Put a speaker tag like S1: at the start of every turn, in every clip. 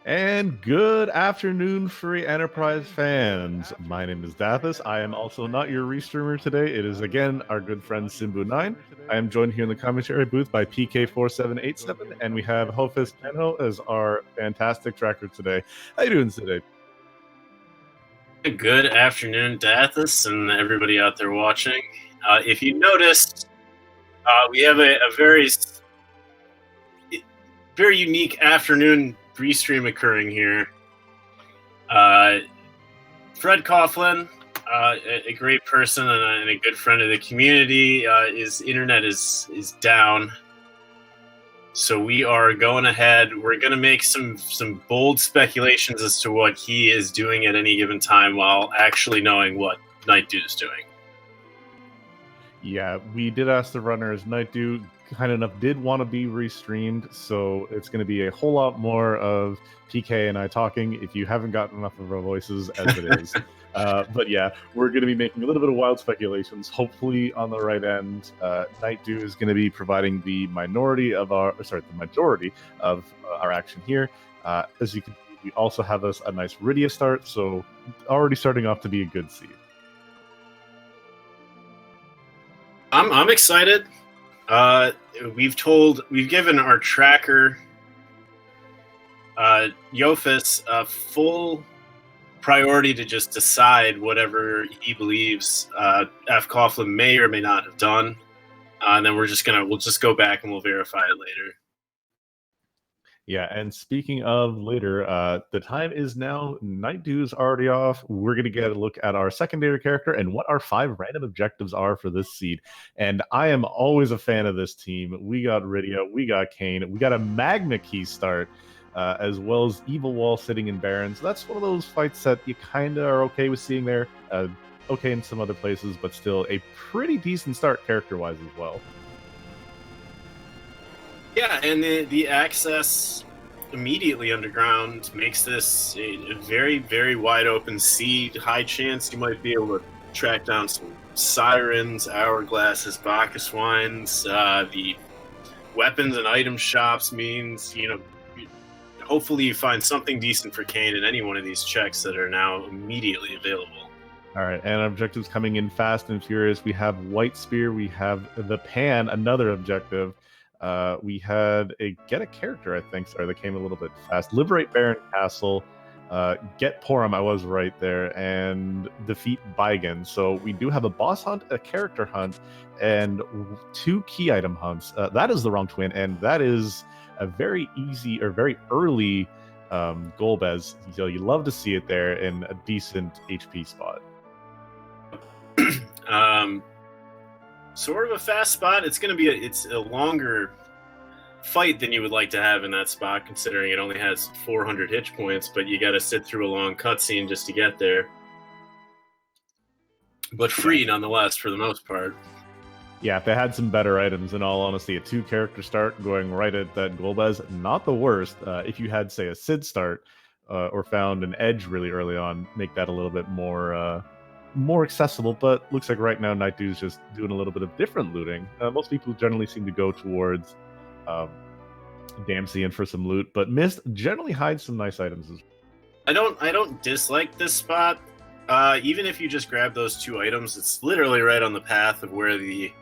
S1: And good afternoon, free enterprise fans. My name is Dathis. I am also not your restreamer today. It is again our good friend Simbu9. I am joined here in the commentary booth by PK4787, and we have Hofus Tenho as our fantastic tracker today. How you doing today?
S2: Good afternoon, Dathis, and everybody out there watching. If you noticed, we have a very unique afternoon restream occurring here. Fred Coughlin, a great person and a good friend of the community, his internet is down. So we are going ahead. We're going to make some bold speculations as to what he is doing at any given time while actually knowing what nightdew is doing.
S1: Yeah, we did ask the runners. Nightdew kind enough did want to be restreamed, so it's going to be a whole lot more of PK and I talking if you haven't gotten enough of our voices as it is. But yeah, we're going to be making a little bit of wild speculations, hopefully on the right end. Nightdew is going to be providing the majority of our action here. As you can see, we also have us a nice Rydia start, so already starting off to be a good seed.
S2: I'm excited. We've given our tracker Yofis a full priority to just decide whatever he believes fcoughlin may or may not have done, and then we'll just go back and we'll verify it later.
S1: Yeah, and speaking of later, the time is now. Nightdew is already off. We're going to get a look at our secondary character and what our 5 random objectives are for this seed. And I am always a fan of this team. We got Rydia, we got Kane, we got a Magna Key start, as well as Evil Wall sitting in Baron. So that's one of those fights that you kind of are okay with seeing there. Okay in some other places, but still a pretty decent start character-wise as well.
S2: Yeah, and the access immediately underground makes this a very, very wide open seed. High chance you might be able to track down some sirens, hourglasses, Bacchus wines. The weapons and item shops means, hopefully you find something decent for Kane in any one of these checks that are now immediately available.
S1: All right, and objectives coming in fast and furious. We have White Spear, we have the Pan, another objective. We had get a character, I think, sorry, that came a little bit fast. Liberate Baron Castle, get Porum, I was right there, and defeat Baigan. So we do have a boss hunt, a character hunt, and 2 key item hunts. That is the wrong twin, and that is a very easy or very early Golbez. So you love to see it there in a decent HP spot.
S2: Sort of a fast spot. It's going to be it's a longer fight than you would like to have in that spot, considering it only has 400 hit points, but you got to sit through a long cutscene just to get there. But free nonetheless, for the most part.
S1: Yeah, if they had some better items, in all honesty, a 2-character start going right at that Golbez, not the worst. If you had, say, a Sid start or found an Edge really early on, make that a little bit more accessible, but looks like right now Nightdew is just doing a little bit of different looting. Most people generally seem to go towards Dempsey and for some loot, but Mist generally hides some nice items as
S2: well. I don't dislike this spot. Even if you just grab those 2 items, it's literally right on the path of where the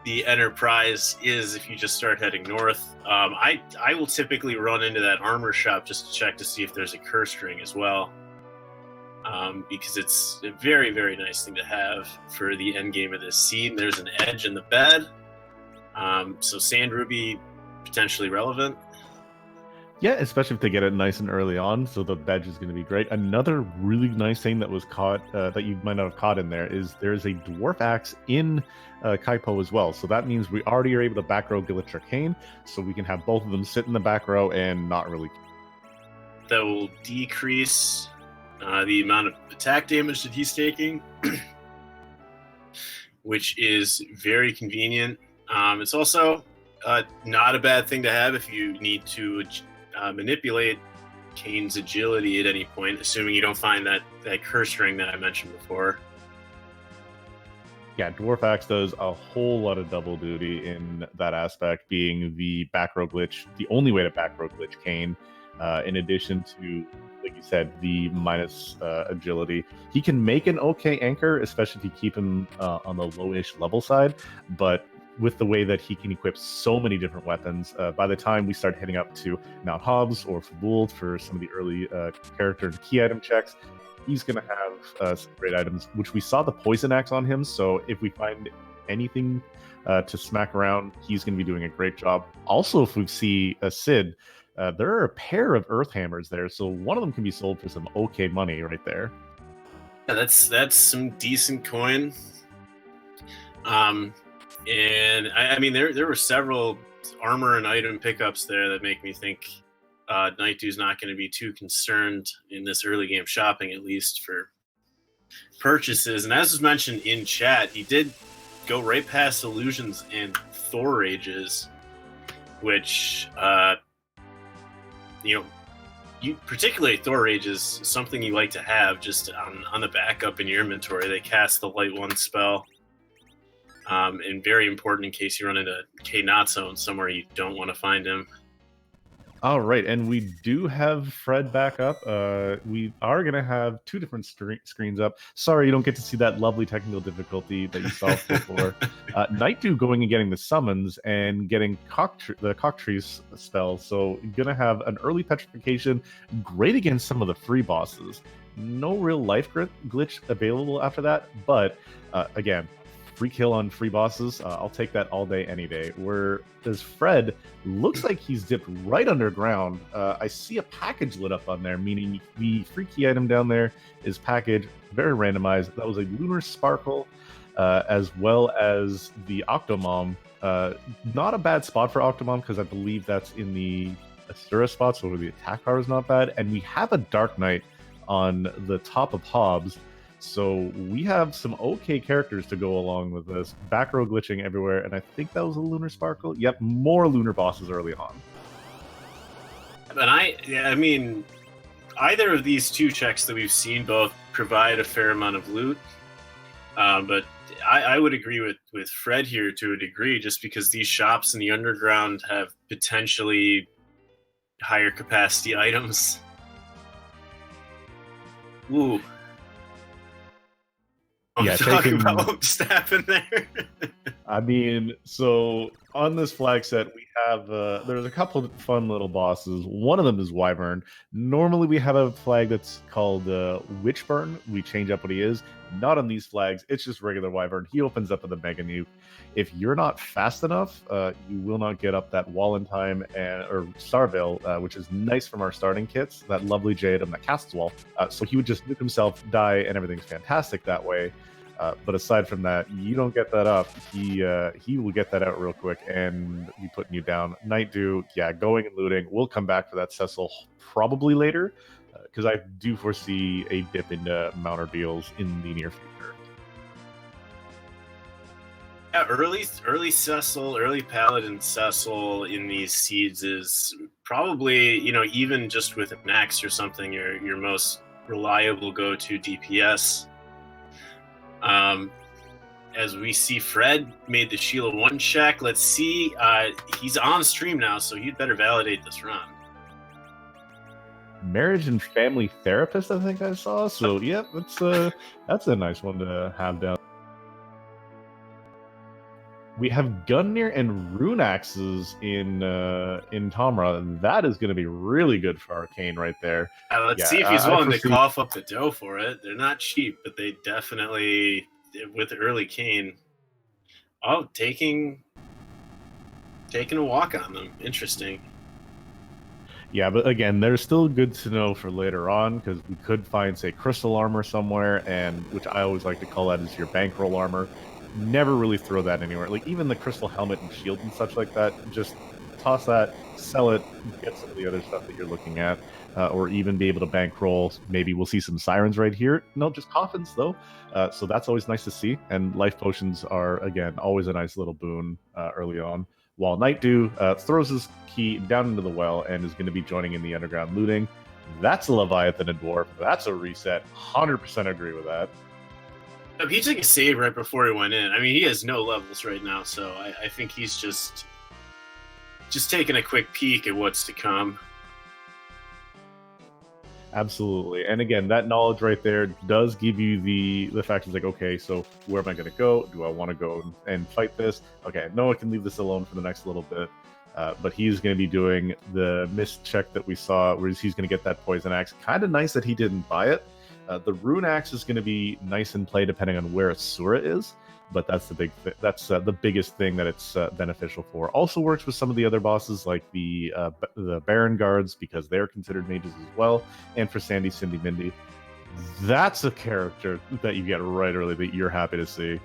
S2: Enterprise is if you just start heading north. I will typically run into that armor shop just to check to see if there's a curse ring as well. Because it's a very, very nice thing to have for the end game of this seed. And there's an edge in the bed. So Sand Ruby, potentially relevant.
S1: Yeah, especially if they get it nice and early on, so the badge is going to be great. Another really nice thing that was caught, that you might not have caught in there, is there's a Dwarf Axe in Kaipo as well. So that means we already are able to back row Gillich Arcane, so we can have both of them sit in the back row and not really...
S2: That will decrease the amount of attack damage that he's taking, which is very convenient. It's also not a bad thing to have if you need to manipulate Kane's agility at any point, assuming you don't find that curse ring that I mentioned before.
S1: Yeah, Dwarf Axe does a whole lot of double duty in that aspect, being the back row glitch, the only way to back row glitch Kane. in addition to, like you said, the minus agility. He can make an okay anchor, especially if you keep him on the lowish level side, but with the way that he can equip so many different weapons, by the time we start heading up to Mount Hobbs or Fabul for some of the early character and key item checks, he's going to have some great items, which we saw the poison axe on him. So if we find anything to smack around, he's going to be doing a great job. Also, if we see a Sid, there are a pair of earth hammers there, so one of them can be sold for some okay money right there.
S2: Yeah, that's some decent coin. And I mean, there were several armor and item pickups there that make me think Nightdew's not going to be too concerned in this early game shopping, at least for purchases. And as was mentioned in chat, he did go right past illusions and Thor rages, which you particularly Thor rages, something you like to have just on the backup in your inventory. They cast the light one spell. And very important in case you run into K Not Zone somewhere you don't want to find him.
S1: All right, and we do have Fred back up. We are going to have two different screens up. Sorry, you don't get to see that lovely technical difficulty that you saw before. Nightdew going and getting the summons and getting the Cockatrice spell. So you're going to have an early petrification, great against some of the free bosses. No real life glitch available after that, but again, free kill on free bosses. I'll take that all day, any day. Whereas Fred looks like he's dipped right underground. I see a package lit up on there, meaning the free key item down there is packaged, very randomized. That was a Lunar Sparkle, as well as the Octomom. Not a bad spot for Octomom, because I believe that's in the Asura spot, so the attack power is not bad. And we have a Dark Knight on the top of Hobbs. So we have some okay characters to go along with this. Back row glitching everywhere, and I think that was a Lunar Sparkle. Yep, more lunar bosses early on.
S2: And I mean, either of these two checks that we've seen both provide a fair amount of loot. But I would agree with Fred here to a degree, just because these shops in the underground have potentially higher capacity items. Ooh.
S1: Yeah,
S2: talking about what just happened there.
S1: I mean, so on this flag set, we have there's a couple of fun little bosses. One of them is Wyvern. Normally, we have a flag that's called Witchburn. We change up what he is. Not on these flags. It's just regular Wyvern. He opens up with a Mega Nuke. If you're not fast enough, you will not get up that wall in time, or Starveil, which is nice from our starting kits. That lovely J item that casts wall. So he would just nuke himself, die, and everything's fantastic that way. But aside from that, you don't get that up. He will get that out real quick and be putting you down. Nightdew, yeah, going and looting. We'll come back for that Cecil probably later, because I do foresee a dip into mounter deals in the near future.
S2: Yeah, early Cecil, early Paladin Cecil in these seeds is probably, even just with an axe or something, your most reliable go-to DPS. As we see, Fred made the Sheila 1 check. Let's see. He's on stream now, so you'd better validate this run.
S1: Marriage and family therapist, I think I saw. So, yeah, that's a nice one to have down. We have Gungnir and Rune Axes in Tomra. That is going to be really good for Arcane right there.
S2: Let's see if he's willing to cough up the dough for it. They're not cheap, but they definitely, with early Kane, taking a walk on them. Interesting.
S1: Yeah, but again, they're still good to know for later on, because we could find, say, crystal armor somewhere, and which I always like to call that is your bankroll armor. Never really throw that anywhere. Like, even the crystal helmet and shield and such like that, just toss that, sell it, get some of the other stuff that you're looking at, or even be able to bankroll. Maybe we'll see some sirens right here. No, just coffins, though. So that's always nice to see. And life potions are, again, always a nice little boon early on. While Nightdew throws his key down into the well and is going to be joining in the underground looting. That's a Leviathan and Dwarf. That's a reset. 100% agree with that.
S2: He took a save right before he went in. I mean, he has no levels right now, so I think he's just taking a quick peek at what's to come.
S1: Absolutely. And again, that knowledge right there does give you the fact is like, okay, so where am I going to go? Do I want to go and fight this? Okay, no, I can leave this alone for the next little bit. But he's going to be doing the missed check that we saw, where he's going to get that poison axe. Kind of nice that he didn't buy it. The rune axe is going to be nice in play depending on where Asura is, but that's the biggest thing that it's beneficial for. Also works with some of the other bosses like the Baron guards, because they're considered mages as well, and for Sandy, Cindy, Mindy. That's a character that you get right early that you're happy to see.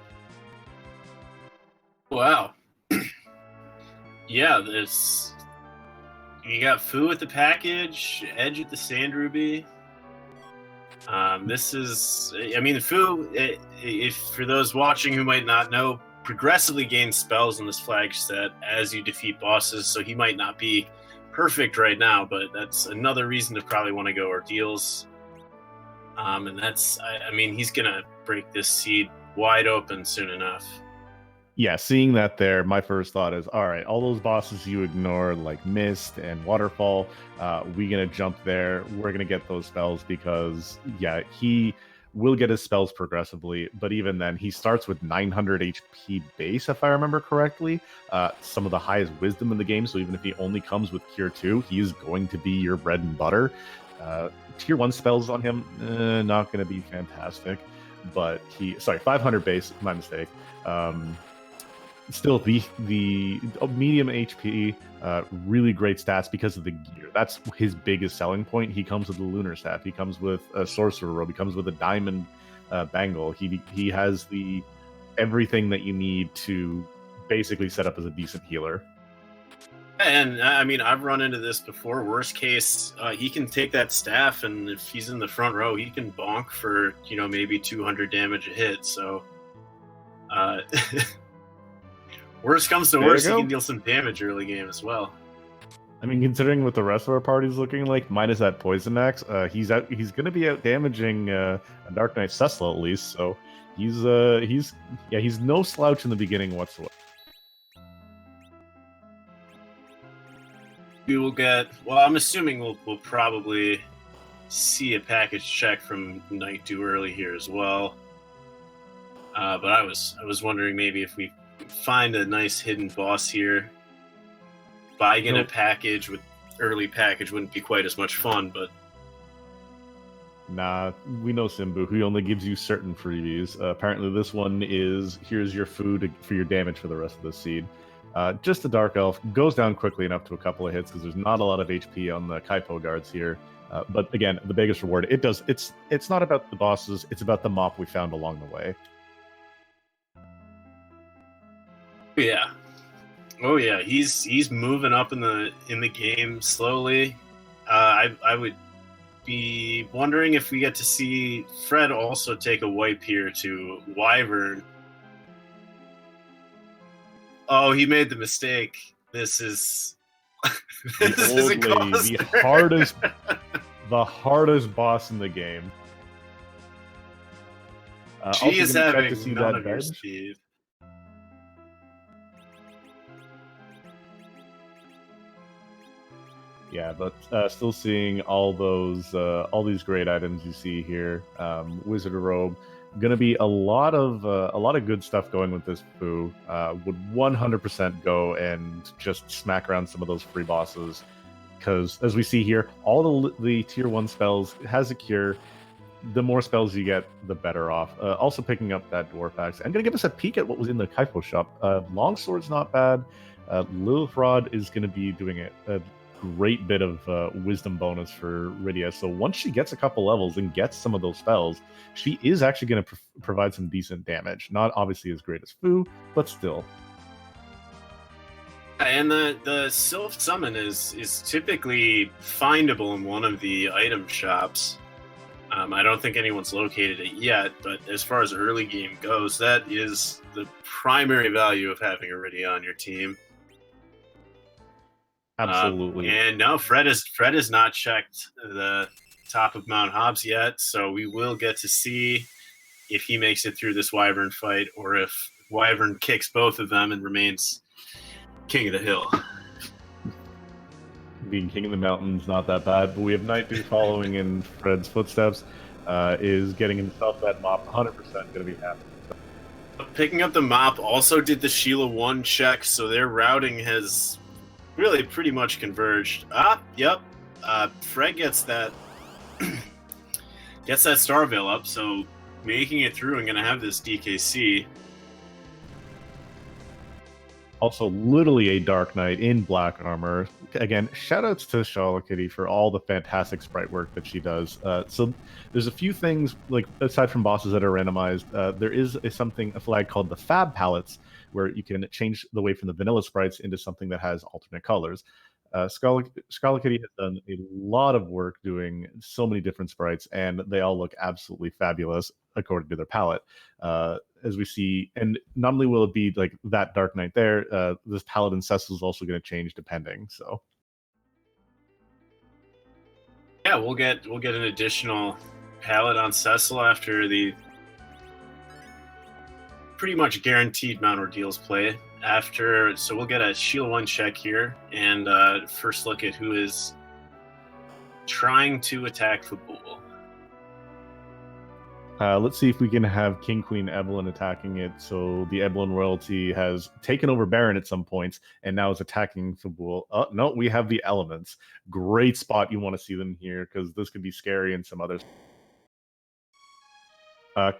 S2: Wow. Yeah, there's you got Fu with the package, Edge with the Sand Ruby. This is, I mean, Fu, if for those watching who might not know, progressively gains spells in this flag set as you defeat bosses, so he might not be perfect right now, but that's another reason to probably want to go Ordeals. And that's, I mean, he's going to break this seed wide open soon enough.
S1: Yeah, seeing that there, my first thought is, all right, all those bosses you ignore, like Mist and Waterfall, we're going to jump there. We're going to get those spells because, yeah, he will get his spells progressively, but even then, he starts with 900 HP base, if I remember correctly. Some of the highest wisdom in the game, so even if he only comes with Cure 2, he is going to be your bread and butter. Tier 1 spells on him, not going to be fantastic, but 500 base, my mistake. Still, the medium HP, really great stats because of the gear. That's his biggest selling point. He comes with the Lunar Staff. He comes with a Sorcerer Robe. He comes with a Diamond Bangle. He has everything that you need to basically set up as a decent healer.
S2: And I mean, I've run into this before. Worst case, he can take that staff, and if he's in the front row, he can bonk for maybe 200 damage a hit. So. Worst comes to worst, he can deal some damage early game as well.
S1: I mean, considering what the rest of our party's looking like, minus that poison axe, he's going to be out damaging a Dark Knight Cecil at least. So he's no slouch in the beginning whatsoever.
S2: We will get. Well, I'm assuming we'll probably see a package check from nightdew early here as well. But I was wondering maybe if we find a nice hidden boss here. Buying a package with early package wouldn't be quite as much fun, but
S1: nah, we know Simbu. He only gives you certain freebies. Apparently, this one is here's your food for your damage for the rest of the seed. Just the Dark Elf goes down quickly enough to a couple of hits because there's not a lot of HP on the Kaipo guards here. But again, the biggest reward it's not about the bosses; it's about the mop we found along the way.
S2: Yeah. Oh yeah, he's moving up in the game slowly. I would be wondering if we get to see Fred also take a wipe here to Wyvern. Oh, he made the mistake. This is
S1: the old lady, the hardest boss in the game.
S2: She is having none of your speed.
S1: Yeah, but still seeing all these great items you see here. Wizard Robe, gonna be a lot of good stuff going with this Fu. Would 100% go and just smack around some of those free bosses, because as we see here, all the tier 1 spells has a cure. The more spells you get, the better off. Also picking up that Dwarf Axe. I'm gonna give us a peek at what was in the Kaipo shop. Longsword's not bad. Lilith Rod is gonna be doing a great bit of wisdom bonus for Rydia. So once she gets a couple levels and gets some of those spells, she is actually going to provide some decent damage. Not obviously as great as Fu, but still.
S2: And the Sylph Summon is typically findable in one of the item shops. I don't think anyone's located it yet, but as far as early game goes, that is the primary value of having Rydia on your team.
S1: Absolutely.
S2: And no, Fred has not checked the top of Mount Hobbs yet, so we will get to see if he makes it through this Wyvern fight, or if Wyvern kicks both of them and remains king of the hill.
S1: being king of the mountains, not that bad. But we have nightdew following in Fred's footsteps. Is getting himself that mop. 100% going to be happy.
S2: Picking up the mop also did the Sheila 1 check, so their routing has really pretty much converged. Yep. Fred gets that Starveil up, so making it through and going to have this DKC.
S1: Also, literally a Dark Knight in black armor. Again, shoutouts to Shala Kitty for all the fantastic sprite work that she does. So there's a few things, like aside from bosses that are randomized, there is a flag called the Fab palettes, where you can change the way from the vanilla sprites into something that has alternate colors. Scarlet Kitty has done a lot of work doing so many different sprites, and they all look absolutely fabulous according to their palette. As we see, and not only will it be like that Dark Knight there, this Paladin Cecil is also going to change depending. So
S2: yeah, we'll get an additional palette on Cecil after the pretty much guaranteed Mount Ordeals play. So we'll get a Sheila 1 check here, and first look at who is trying to attack Fabul.
S1: Let's see if we can have King Queen Evelyn attacking it. So the Evelyn royalty has taken over Baron at some points and now is attacking Fabul. Oh, no, we have the elements. Great spot. You want to see them here because this could be scary in some others.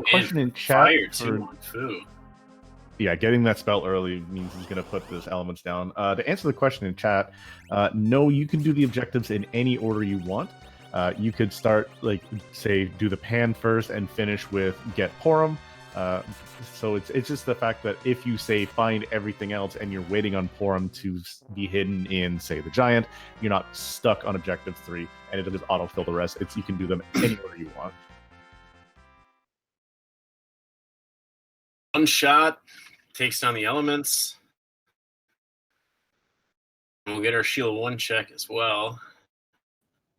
S1: Question in chat.
S2: Fire too on Fu.
S1: Yeah, getting that spell early means he's going to put this elements down. To answer the question in chat, no, you can do the objectives in any order you want. You could start, like, say, do the pan first and finish with get Porum. So it's just the fact that if you, say, find everything else and you're waiting on Porum to be hidden in, say, the Giant, you're not stuck on Objective 3, and it'll just autofill the rest. You can do them any order you want.
S2: One shot takes down the elements. We'll get our Sheila 1 check as well.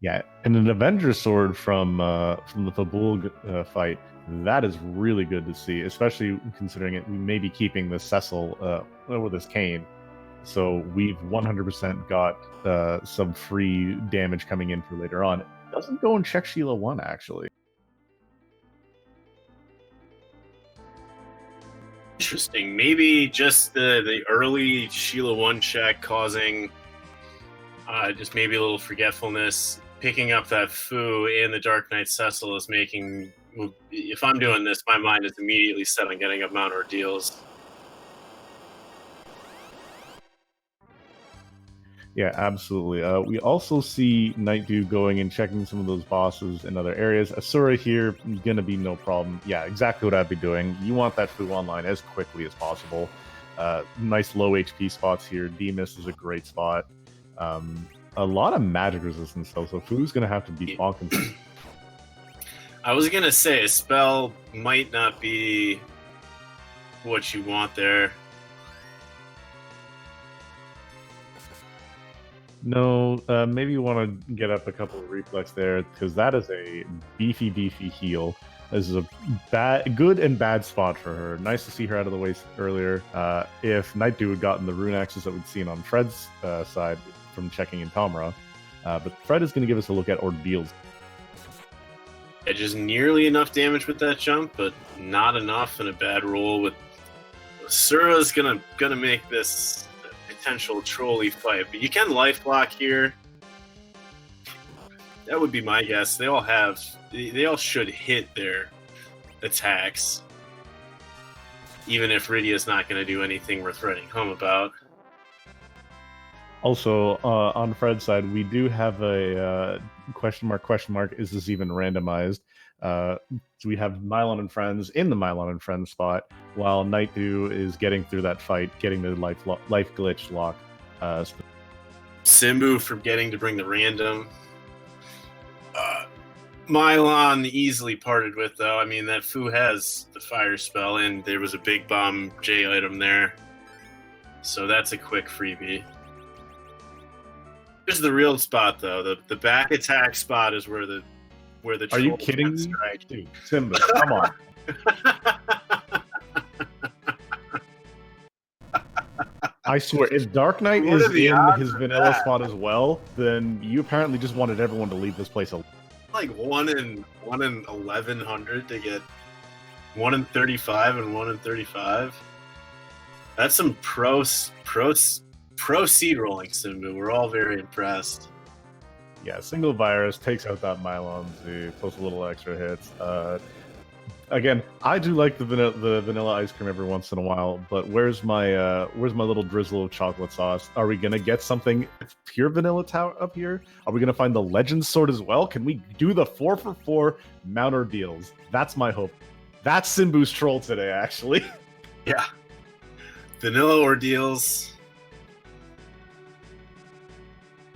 S1: Yeah, and an Avenger sword from the Fabul fight, that is really good to see, especially considering we may be keeping the Cecil with his cane. So we've 100% got some free damage coming in for later on. It doesn't go and check Sheila 1, actually.
S2: Interesting. Maybe just the early Sheila 1 check causing just maybe a little forgetfulness. Picking up that Fu and the Dark Knight Cecil is making... If I'm doing this, my mind is immediately set on getting up Mount Ordeals.
S1: Yeah, absolutely. We also see nightdew going and checking some of those bosses in other areas. Asura here, gonna be no problem. Yeah, exactly what I'd be doing. You want that Fu online as quickly as possible. Nice low HP spots here. Demus is a great spot. A lot of magic resistance though, so Fu's gonna have to be bonking.
S2: I was gonna say a spell might not be what you want there.
S1: No, maybe you want to get up a couple of reflex there because that is a beefy heal. This is a good and bad spot for her. Nice to see her out of the way earlier. If nightdew had gotten the rune axes that we'd seen on Fred's side from checking in Tomra, but Fred is going to give us a look at Ordeals.
S2: Yeah, just nearly enough damage with that jump, but not enough, and a bad roll with Asura's gonna make this a potential trolley fight. But you can life block here. That would be my guess. They all should hit their attacks, even if Rydia's not going to do anything worth writing home about.
S1: Also, on Fred's side, we do have a question mark, is this even randomized? So we have Mylon and Friends in the Mylon and Friends spot, while nightdew is getting through that fight, getting the life glitch lock.
S2: Simbu forgetting to bring the random. Mylon easily parted with, though. I mean, that Fu has the fire spell, and there was a big bomb J item there. So that's a quick freebie. Here's the real spot, though. The back attack spot is where the
S1: Are you kidding me? Dude, Simba, come on. I swear, if Dark Knight
S2: What
S1: is
S2: are the
S1: in
S2: odds
S1: his
S2: of
S1: vanilla
S2: that?
S1: spot as well, then you apparently just wanted everyone to leave this place alone.
S2: Like 1 in 1100 to get 1 in 35 and 1 in 35. That's some pro seed rolling, Simbu. We're all very impressed.
S1: Yeah, single virus takes out that Mylon Z, plus a little extra hits. Again, I do like the vanilla ice cream every once in a while, but where's my little drizzle of chocolate sauce? Are we gonna get something pure vanilla up here? Are we gonna find the Legend Sword as well? Can we do the 4-for-4 Mount Ordeals? That's my hope. That's Simbu's troll today, actually.
S2: Yeah. Vanilla Ordeals.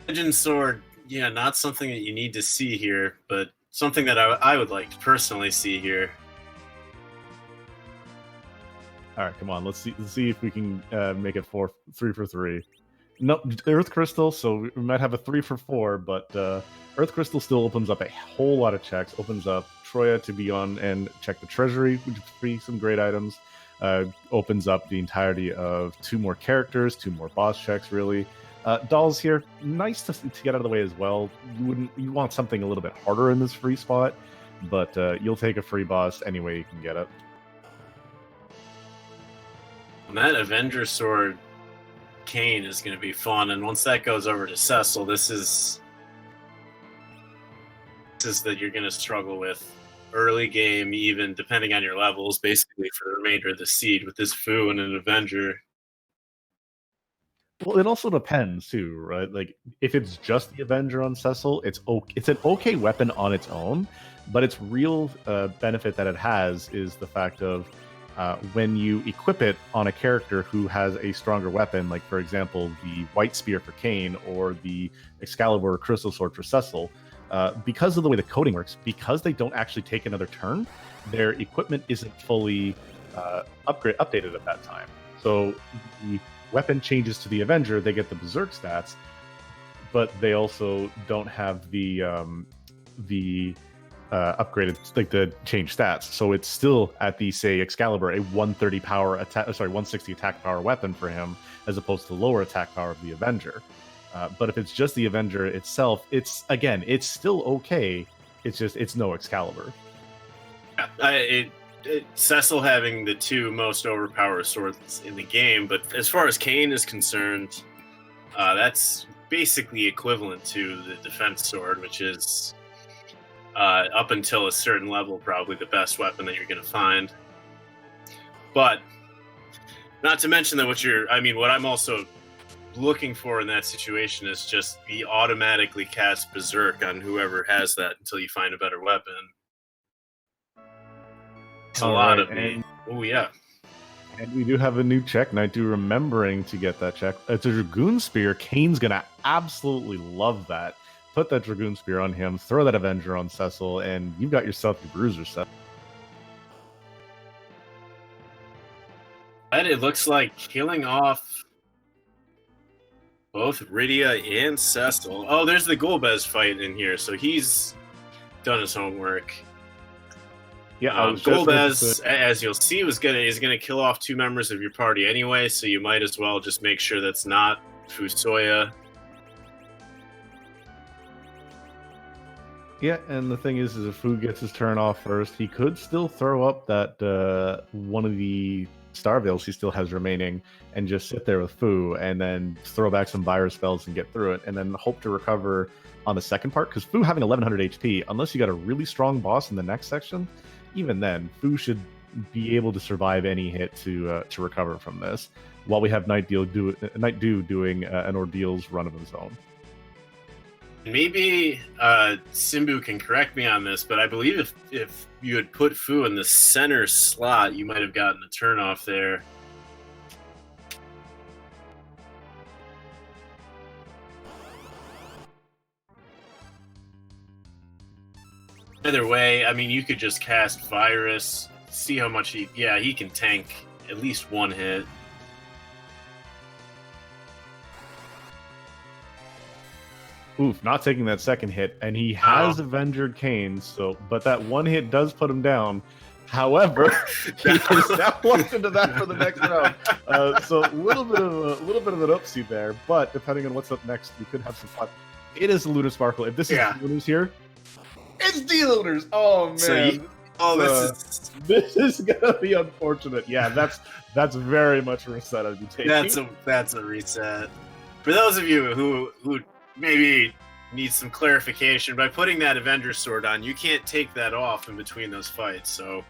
S2: Legend Sword, yeah, not something that you need to see here, but something that I would like to personally see here.
S1: All right, come on. Let's see if we can make it 3 for 3. No, Earth Crystal, so we might have a 3 for 4, but Earth Crystal still opens up a whole lot of checks. Opens up Troya to be on and check the Treasury, which is free some great items. Opens up the entirety of 2 more characters, 2 more boss checks, really. Dolls here, nice to get out of the way as well. You want something a little bit harder in this free spot, but you'll take a free boss any way you can get it.
S2: And that Avenger Sword Kane is going to be fun, and once that goes over to Cecil, this is that you're going to struggle with early game, even depending on your levels, basically for the remainder of the seed with this Fu and an Avenger.
S1: Well, it also depends too, right? Like if it's just the Avenger on Cecil, it's an okay weapon on its own, but its real benefit that it has is the fact of when you equip it on a character who has a stronger weapon, like for example the White Spear for Kane or the Excalibur or Crystal Sword for Cecil, because of the way the coding works, because they don't actually take another turn, their equipment isn't fully updated at that time. So the weapon changes to the Avenger, they get the Berserk stats, but they also don't have the upgraded, like the change stats. So it's still at the, say, Excalibur, a 130 power attack, 160 attack power weapon for him, as opposed to the lower attack power of the Avenger. But if it's just the Avenger itself, it's still okay. It's no Excalibur.
S2: Yeah, Cecil having the 2 most overpowered swords in the game, but as far as Kane is concerned, that's basically equivalent to the defense sword, which is up until a certain level probably the best weapon that you're going to find. But not to mention that what I'm also looking for in that situation is just the automatically cast Berserk on whoever has that until you find a better weapon. It's a lot of me. Oh, yeah.
S1: And we do have a new check, nightdew remembering to get that check. It's a Dragoon Spear. Kane's going to absolutely love that. Put that Dragoon Spear on him, throw that Avenger on Cecil, and you've got yourself a bruiser set.
S2: And it looks like killing off both Rydia and Cecil. Oh, there's the Golbez fight in here, so he's done his homework.
S1: Yeah,
S2: Golbez, as you'll see, is gonna kill off 2 members of your party anyway, so you might as well just make sure that's not Fusoya.
S1: Yeah, and the thing is if Fu gets his turn off first, he could still throw up that one of the Star Veils he still has remaining and just sit there with Fu and then throw back some virus spells and get through it, and then hope to recover on the second part, because Fu having 1100 HP, unless you got a really strong boss in the next section, even then, Fu should be able to survive any hit to recover from this, while we have Nightdew doing an Ordeals run of his own.
S2: Maybe Simbu can correct me on this, but I believe if you had put Fu in the center slot, you might have gotten a turn off there. Either way, I mean, you could just cast Virus, see how much he can tank at least 1 hit.
S1: Oof, not taking that second hit, and he has Avenger Kane, but that 1 hit does put him down. However, he is now locked into that for the next round. So a little bit of an oopsie there, but depending on what's up next, we could have some fun. It is a Lunar Sparkle. If this is D-Lunars here, it's D-Lunars. Oh man. This is gonna be unfortunate. Yeah, that's very much a reset I'd be taking.
S2: That's a reset. For those of you who maybe need some clarification, by putting that Avenger sword on, you can't take that off in between those fights. So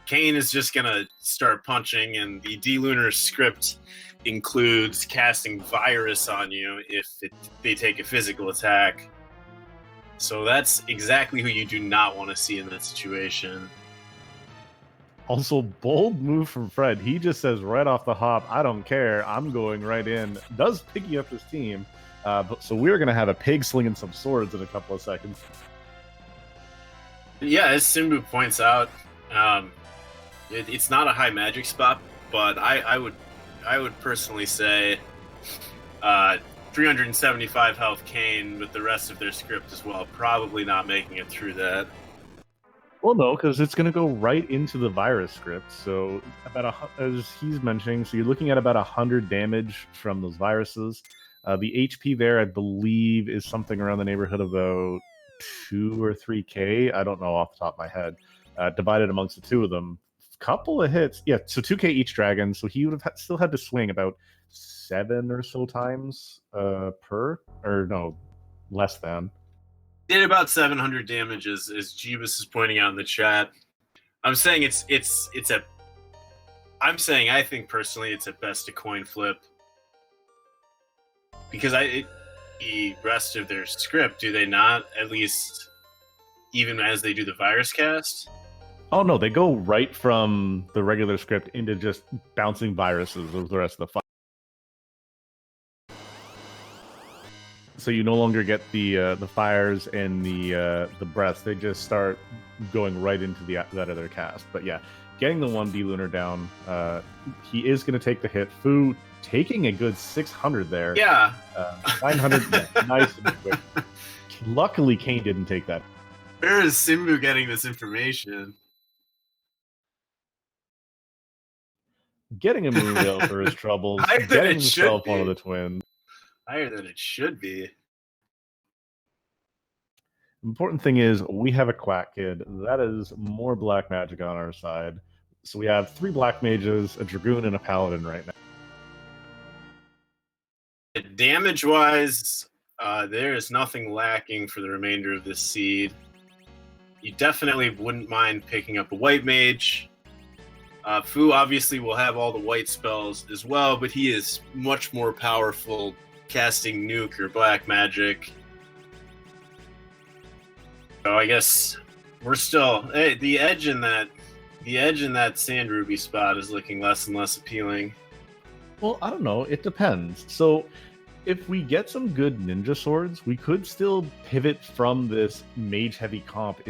S2: Kane is just gonna start punching, and the D-Lunar script includes casting Virus on you if they take a physical attack. So that's exactly who you do not want to see in that situation.
S1: Also, bold move from Fred. He just says right off the hop, I don't care. I'm going right in. Does piggy up his team. So we're going to have a pig slinging some swords in a couple of seconds.
S2: Yeah, as Simbu points out, it's not a high magic spot, but I would personally say 375 health Kane with the rest of their script as well, probably not making it through that.
S1: Well, no, because it's going to go right into the virus script. So, as he's mentioning, so you're looking at about 100 damage from those viruses. The HP there, I believe, is something around the neighborhood of about 2 or 3K. I don't know off the top of my head. Divided amongst the two of them, couple of hits. Yeah, so 2K each dragon. So he would have still had to swing about 7 or so times per, or no, less than.
S2: Did about 700 damage, as Jeebus is pointing out in the chat. I'm saying I think personally it's at best a coin flip, because the rest of their script, do they not, at least even as they do the virus cast?
S1: Oh no, they go right from the regular script into just bouncing viruses with the rest of the fight. So you no longer get the fires and the breaths. They just start going right into that other cast. But yeah, getting the one D-Lunar down, he is going to take the hit. Fu taking a good 600 there.
S2: Yeah.
S1: 900, yeah, nice and quick. Luckily, Kane didn't take that.
S2: Where is Simbu getting this information?
S1: Getting a Moonveil for his troubles. Getting himself one of the twins.
S2: Higher than it should be.
S1: Important thing is we have a Quack Kid. That is more black magic on our side. So we have 3 black mages, a dragoon, and a paladin right now.
S2: Damage-wise, there is nothing lacking for the remainder of this seed. You definitely wouldn't mind picking up a white mage. Fu obviously will have all the white spells as well, but he is much more powerful casting nuke or black magic. So I guess we're still the edge in that sand ruby spot is looking less and less appealing.
S1: Well, I don't know. It depends. So if we get some good ninja swords, we could still pivot from this mage-heavy comp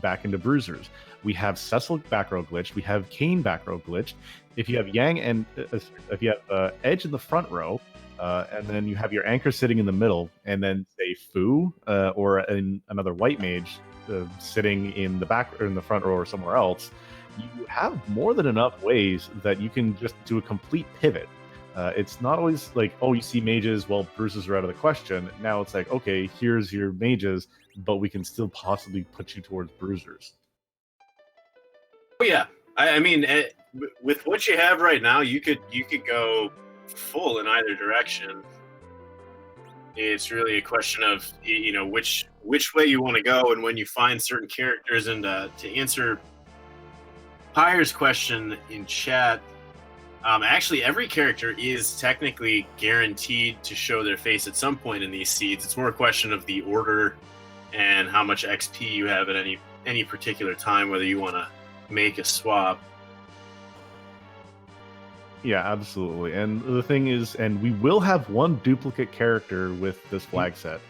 S1: back into bruisers. We have Cecil back row glitched. We have Kane back row glitched. If you have Yang and if you have Edge in the front row, and then you have your anchor sitting in the middle, and then say Fu or another white mage sitting in the back or in the front row or somewhere else, you have more than enough ways that you can just do a complete pivot. It's not always like, oh, you see mages, well, bruisers are out of the question. Now it's like, okay, here's your mages, but we can still possibly put you towards bruisers.
S2: Oh yeah, I mean, with what you have right now, you could go full in either direction. It's really a question of which way you want to go, and when you find certain characters. And to answer Pyre's question in chat, actually every character is technically guaranteed to show their face at some point in these seeds. It's more a question of the order and how much XP you have at any particular time, whether you want to make a swap.
S1: Yeah, absolutely. And the thing is, and we will have one duplicate character with this flag set,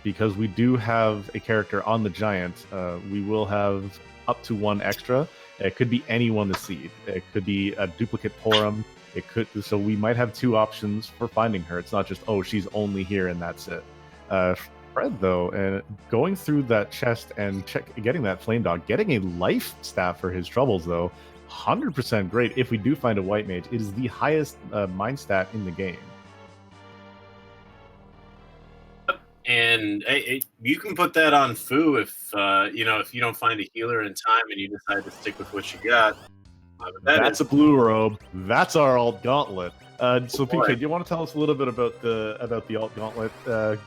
S1: because we do have a character on the giant. We will have up to 1 extra. It could be anyone to seed. It could be a duplicate Porum. So we might have 2 options for finding her. It's not just, oh, she's only here and that's it. Fred, though, and going through that chest and getting that flame dog, getting a life staff for his troubles, though, 100% great. If we do find a white mage, it is the highest mind stat in the game.
S2: And you can put that on Foo if if you don't find a healer in time and you decide to stick with what you got.
S1: That's a blue robe. That's our alt gauntlet. So PK, do you want to tell us a little bit about the alt gauntlet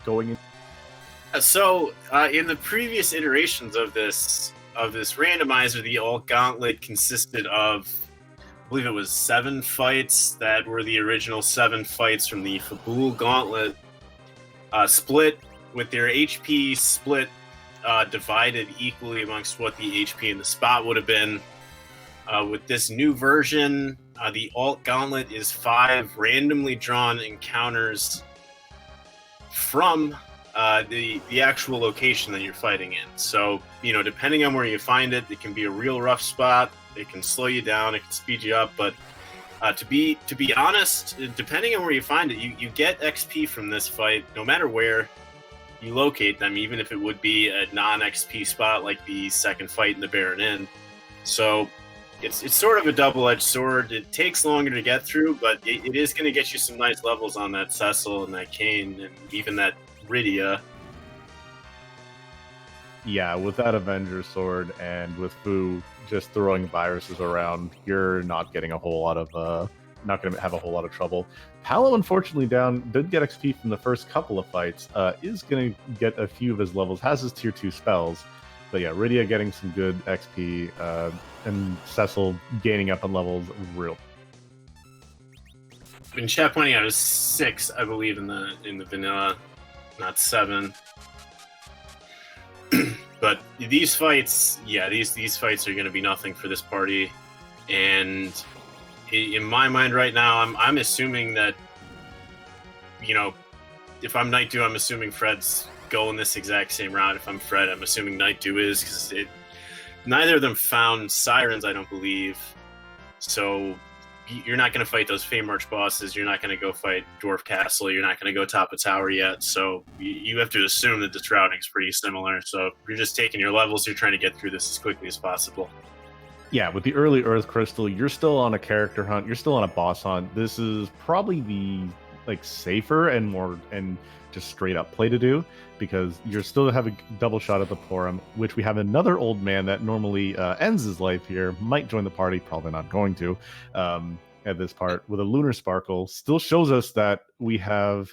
S1: going in?
S2: So in the previous iterations of this randomizer, the alt gauntlet consisted of, I believe it was 7 fights that were the original 7 fights from the Fabul Gauntlet, split with their HP split divided equally amongst what the HP in the spot would have been. With this new version, the alt gauntlet is 5 randomly drawn encounters from the actual location that you're fighting in. So, depending on where you find it, it can be a real rough spot. It can slow you down. It can speed you up. But to be honest, depending on where you find it, you get XP from this fight, no matter where you locate them, even if it would be a non-XP spot like the second fight in the Baron Inn. So it's sort of a double-edged sword. It takes longer to get through, but it is going to get you some nice levels on that Cecil and that Kane and even that Rydia.
S1: Yeah, with that Avenger sword and with Fu just throwing viruses around, you're not getting a whole lot of not going to have a whole lot of trouble. Paolo, unfortunately, did get XP from the first couple of fights. Is going to get a few of his levels. Has his tier 2 spells, but yeah, Rydia getting some good XP, and Cecil gaining up on levels real.
S2: In chat pointing out, it was 6, I believe, in the vanilla, not 7. But these fights, these fights are going to be nothing for this party, and in my mind right now, I'm assuming that, if I'm nightdew, I'm assuming Fred's going this exact same route. If I'm Fred, I'm assuming nightdew is, because neither of them found sirens, I don't believe. So you're not going to fight those Fame Arch bosses. You're not going to go fight Dwarf Castle. You're not going to go top a tower yet. So you have to assume that this routing is pretty similar. So you're just taking your levels. You're trying to get through this as quickly as possible.
S1: Yeah, with the early Earth Crystal, you're still on a character hunt. You're still on a boss hunt. This is probably the safer and more and just straight up play to do, because you're still having double shot at the Porum, which we have another old man that normally ends his life here. Might join the party, probably not going to at this part, with a Lunar Sparkle. Still shows us that we have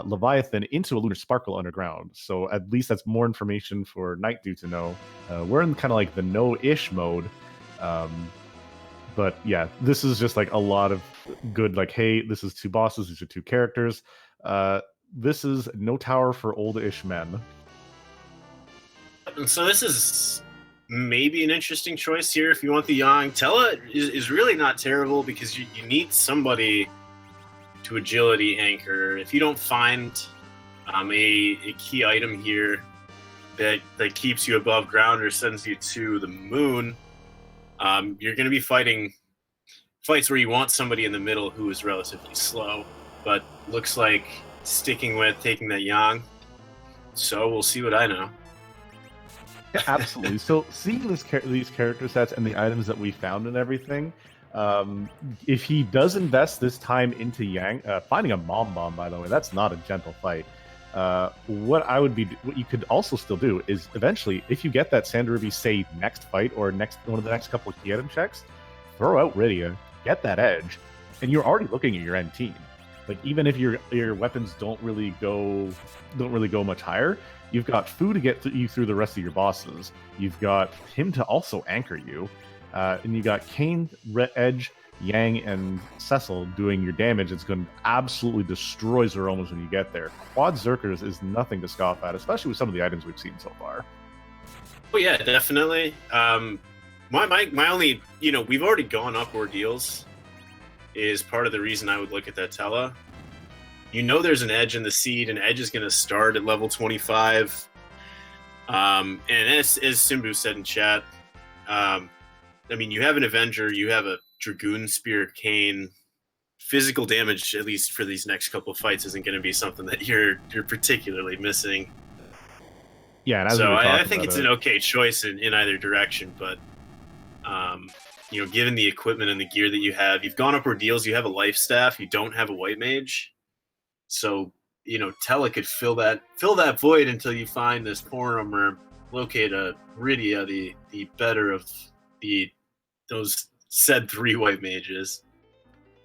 S1: Leviathan into a Lunar Sparkle underground. So at least that's more information for nightdew to know. We're in kind of like the no-ish mode. But yeah, this is just like a lot of good, hey, this is 2 bosses, these are 2 characters. This is no tower for old-ish men.
S2: And so this is maybe an interesting choice here if you want the Yang. Tella is really not terrible, because you need somebody to agility anchor. If you don't find a key item here that keeps you above ground or sends you to the moon, you're going to be fighting fights where you want somebody in the middle who is relatively slow, but looks like sticking with taking that Yang. So we'll see what I know.
S1: Yeah, absolutely. So seeing these character sets and the items that we found and everything, if he does invest this time into Yang, finding a Mom Bomb, by the way, that's not a gentle fight. What you could also still do is eventually, if you get that Sandaruby, say next fight or one of the next couple of key item checks, throw out Rydia, get that edge, and you're already looking at your end team. Even if your weapons don't really go much higher, you've got Fu to get you through the rest of your bosses. You've got him to also anchor you, and you got Kane, Edge, Yang, and Cecil doing your damage. It's going to absolutely destroy Zeromas when you get there. Quad Zerkers is nothing to scoff at, especially with some of the items we've seen so far.
S2: Oh yeah, definitely. My only, we've already gone up ordeals, is part of the reason I would look at that Tella. There's an Edge in the seed, and Edge is going to start at level 25. And as Simbu said in chat, you have an Avenger, you have a Dragoon Spear Kane. Physical damage, at least for these next couple of fights, isn't going to be something that you're particularly missing.
S1: Yeah, and as we
S2: So
S1: were talking
S2: I think
S1: about
S2: it's an okay choice in either direction, but given the equipment and the gear that you have, you've gone up ordeals, you have a life staff, you don't have a white mage. So, Tella could fill that void until you find this forum or locate a Rydia, the better of those said 3 white mages.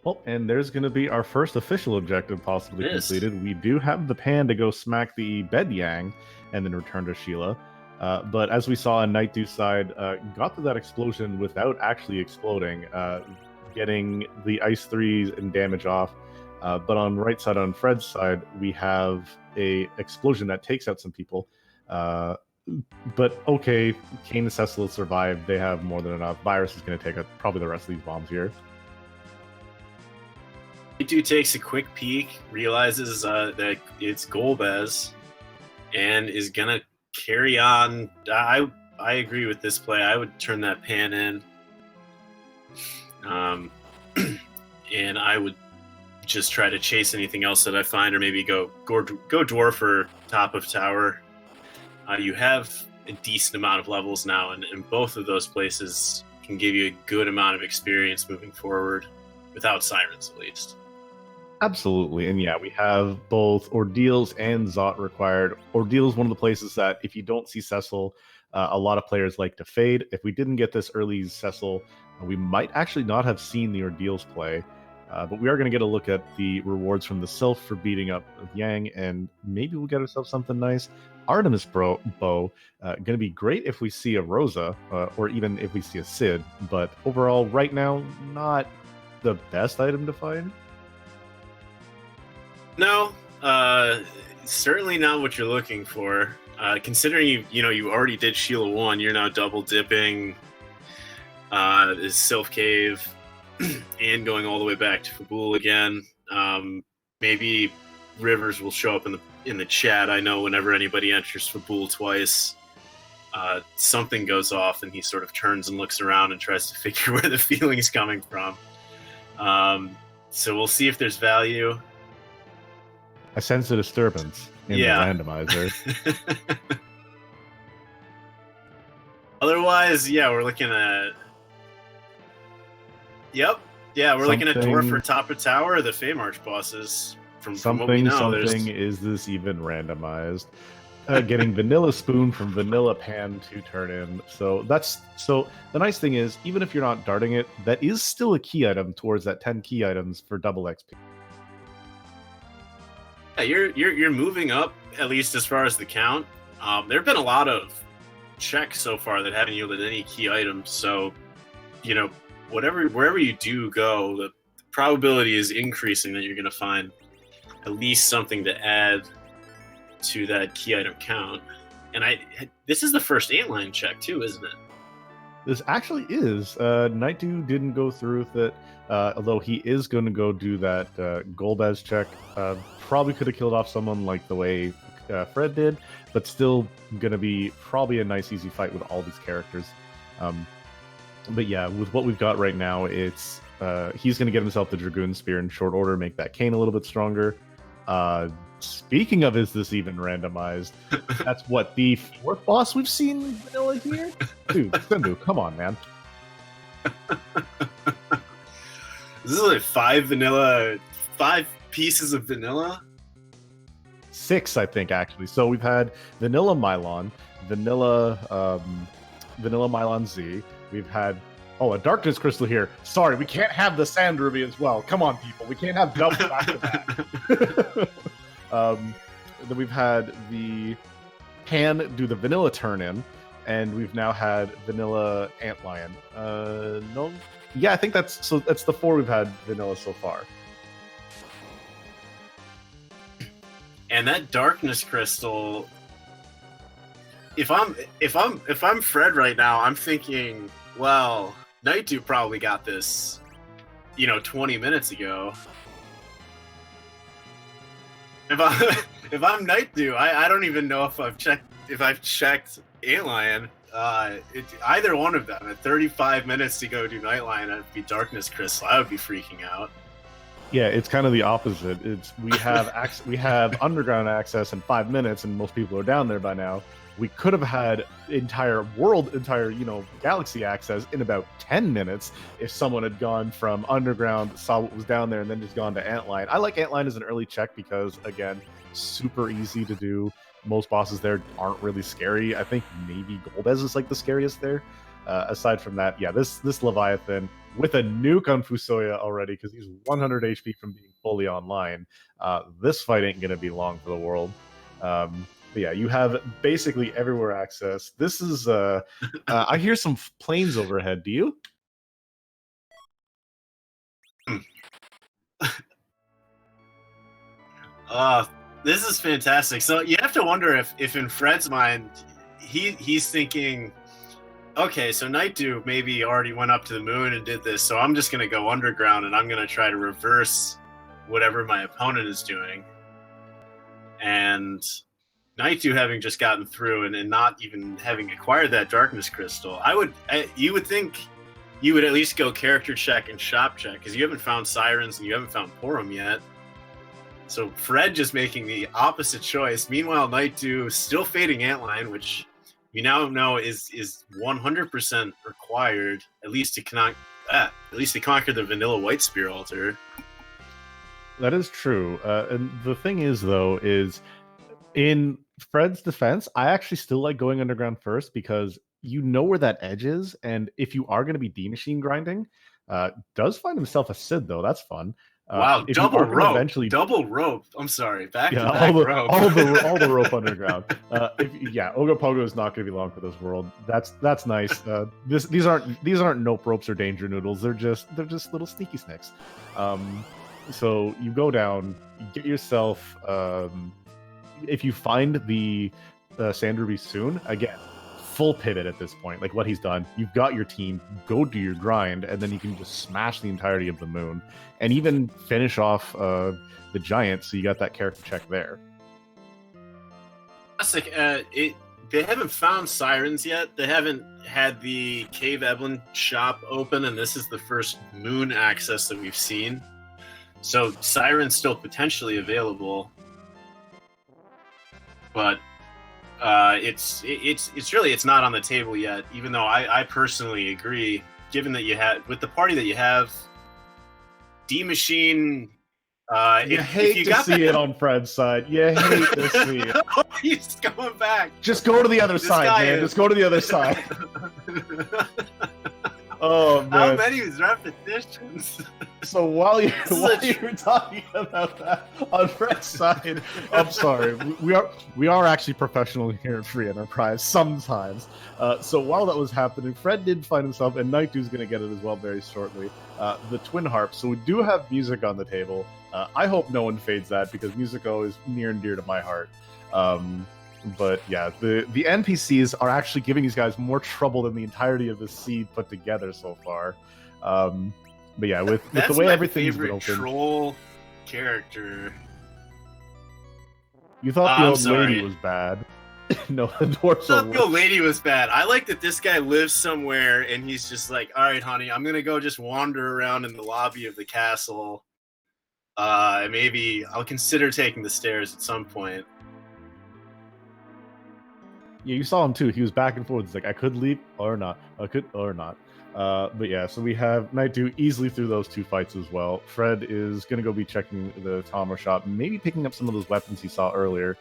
S1: Well, and there's going to be our first official objective possibly
S2: Yes.
S1: completed. We do have the pan to go smack the Bed Yang and then return to Sheila. But as we saw on Nightdew's side, got to that explosion without actually exploding, getting the Ice 3s and damage off. But on right side, on Fred's side, we have a explosion that takes out some people. But okay, Kane and Cecil survived. They have more than enough. Virus is going to take out probably the rest of these bombs here.
S2: Nightdew takes a quick peek, realizes that it's Golbez, and is going to carry on. I agree with this play. I would turn that pan in. And I would just try to chase anything else that I find, or maybe go dwarf or top of tower. You have a decent amount of levels now, and both of those places can give you a good amount of experience moving forward, without sirens at least.
S1: Absolutely, and yeah, we have both ordeals and Zot required. Ordeals, one of the places that if you don't see Cecil, a lot of players like to fade. If we didn't get this early Cecil, we might actually not have seen the ordeals play. But we are going to get a look at the rewards from the Sylph for beating up Yang, and maybe we'll get ourselves something nice. Artemis bow, going to be great if we see a Rosa, or even if we see a Sid. But overall, right now, not the best item to find.
S2: No, certainly not what you're looking for. Considering you already did Sheila 1, you're now double dipping this Sylph Cave and going all the way back to Fabul again. Maybe Rivers will show up in the chat. I know whenever anybody enters Fabul twice, something goes off and he sort of turns and looks around and tries to figure where the feeling's coming from. So we'll see if there's value.
S1: I sense a disturbance in the randomizer.
S2: Otherwise, we're looking at... Yep. Yeah, we're looking at Dwarf for top of tower, or the Fey March bosses. From what we know,
S1: is this even randomized? Getting Vanilla Spoon from Vanilla Pan to turn in. So the nice thing is, even if you're not darting it, that is still a key item towards that 10 key items for double XP.
S2: Yeah, you're moving up, at least as far as the count. There have been a lot of checks so far that haven't yielded any key items, so wherever you do go, the probability is increasing that you're going to find at least something to add to that key item count. And this is the first antline check too, isn't it?
S1: This actually is. Nightdew didn't go through with it, although he is going to go do that Golbez check. Probably could have killed off someone like the way Fred did, but still going to be probably a nice, easy fight with all these characters. But yeah, with what we've got right now, it's he's going to get himself the Dragoon Spear in short order, make that Kane a little bit stronger. Speaking of, is this even randomized? That's what, the 4th boss we've seen vanilla here? Dude, Simbu, come on, man.
S2: This is like 5 pieces of vanilla?
S1: 6, I think, actually. So we've had Vanilla Mylon, Vanilla Mylon Z. We've had, a Darkness Crystal here. Sorry, we can't have the Sand Ruby as well. Come on, people. We can't have double back to back. Then we've had the Pan do the Vanilla turn-in, and we've now had Vanilla Antlion. No? Yeah, I think that's the 4 we've had Vanilla so far.
S2: And that Darkness Crystal, if I'm Fred right now, I'm thinking, well, Nightdew probably got this, 20 minutes ago. If I'm Nightdew, I don't even know if I've checked Antlion. Either one of them at 35 minutes to go do Nightlion, it'd be Darkness Crystal. I would be freaking out.
S1: Yeah, it's kind of the opposite. We have underground access in 5 minutes, and most people are down there by now. We could have had entire galaxy access in about 10 minutes if someone had gone from underground, saw what was down there, and then just gone to Antline. I like Antline as an early check because, again, super easy to do. Most bosses there aren't really scary. I think maybe Golbez is like the scariest there. Aside from that, yeah, this Leviathan with a nuke on Fusoya already because he's 100 HP from being fully online. This fight ain't gonna be long for the world. But yeah, you have basically everywhere access. This is I hear some planes overhead. Do you?
S2: This is fantastic. So you have to wonder if in Fred's mind, he's thinking, okay, so nightdew maybe already went up to the moon and did this, so I'm just going to go underground and I'm going to try to reverse whatever my opponent is doing. And nightdew having just gotten through and not even having acquired that darkness crystal, you would think you would at least go character check and shop check, because you haven't found Sirens and you haven't found Porum yet. So Fred just making the opposite choice. Meanwhile, nightdew still fading Antline, which you now know is 100% required, at least to conquer the vanilla white spear altar.
S1: That is true. And the thing is, though, is in Fred's defense, I actually still like going underground first because you know where that edge is, and if you are going to be D-machine grinding, does find himself a Sid, though. That's fun.
S2: Wow, double rope. I'm sorry, back-to-back rope.
S1: all the rope underground. Ogopogo is not going to be long for this world. That's nice. These aren't nope ropes or danger noodles. They're just little sneaky snakes. So you go down, you get yourself. If you find the Sand Ruby soon, again, full pivot at this point. Like what he's done, you've got your team, go do your grind, and then you can just smash the entirety of the moon and even finish off the giant, so you got that character check there.
S2: Classic. They haven't found Sirens yet. They haven't had the Cave Eblin shop open, and this is the first moon access that we've seen. So Siren's still potentially available, but it's not on the table yet. Even though I personally agree, given that you had with the party that you have, D-Machine.
S1: You hate to see it on Fred's side. You hate to see it.
S2: He's going back.
S1: Just go to the other side, man. Just go to the other side. Oh man!
S2: How many repetitions?
S1: So while you were talking about that on Fred's side, I'm sorry. We are actually professional here at Free Enterprise sometimes. So while that was happening, Fred did find himself, and Nightdew's going to get it as well very shortly. The twin harp. So we do have music on the table. I hope no one fades that because Musico is near and dear to my heart. But yeah, the NPCs are actually giving these guys more trouble than the entirety of the seed put together so far. But yeah, with the way everything's been open,
S2: troll character.
S1: You thought the old lady was bad. No, the dwarves are
S2: the old lady was bad. I like that this guy lives somewhere and he's just like, all right, honey, I'm gonna go just wander around in the lobby of the castle. Maybe I'll consider taking the stairs at some point.
S1: Yeah, you saw him too. He was back and forth. It's like I could leap or not. I could or not. But yeah, so we have nightdew easily through those two fights as well. Fred is going to go be checking the Tomer shop, maybe picking up some of those weapons he saw earlier.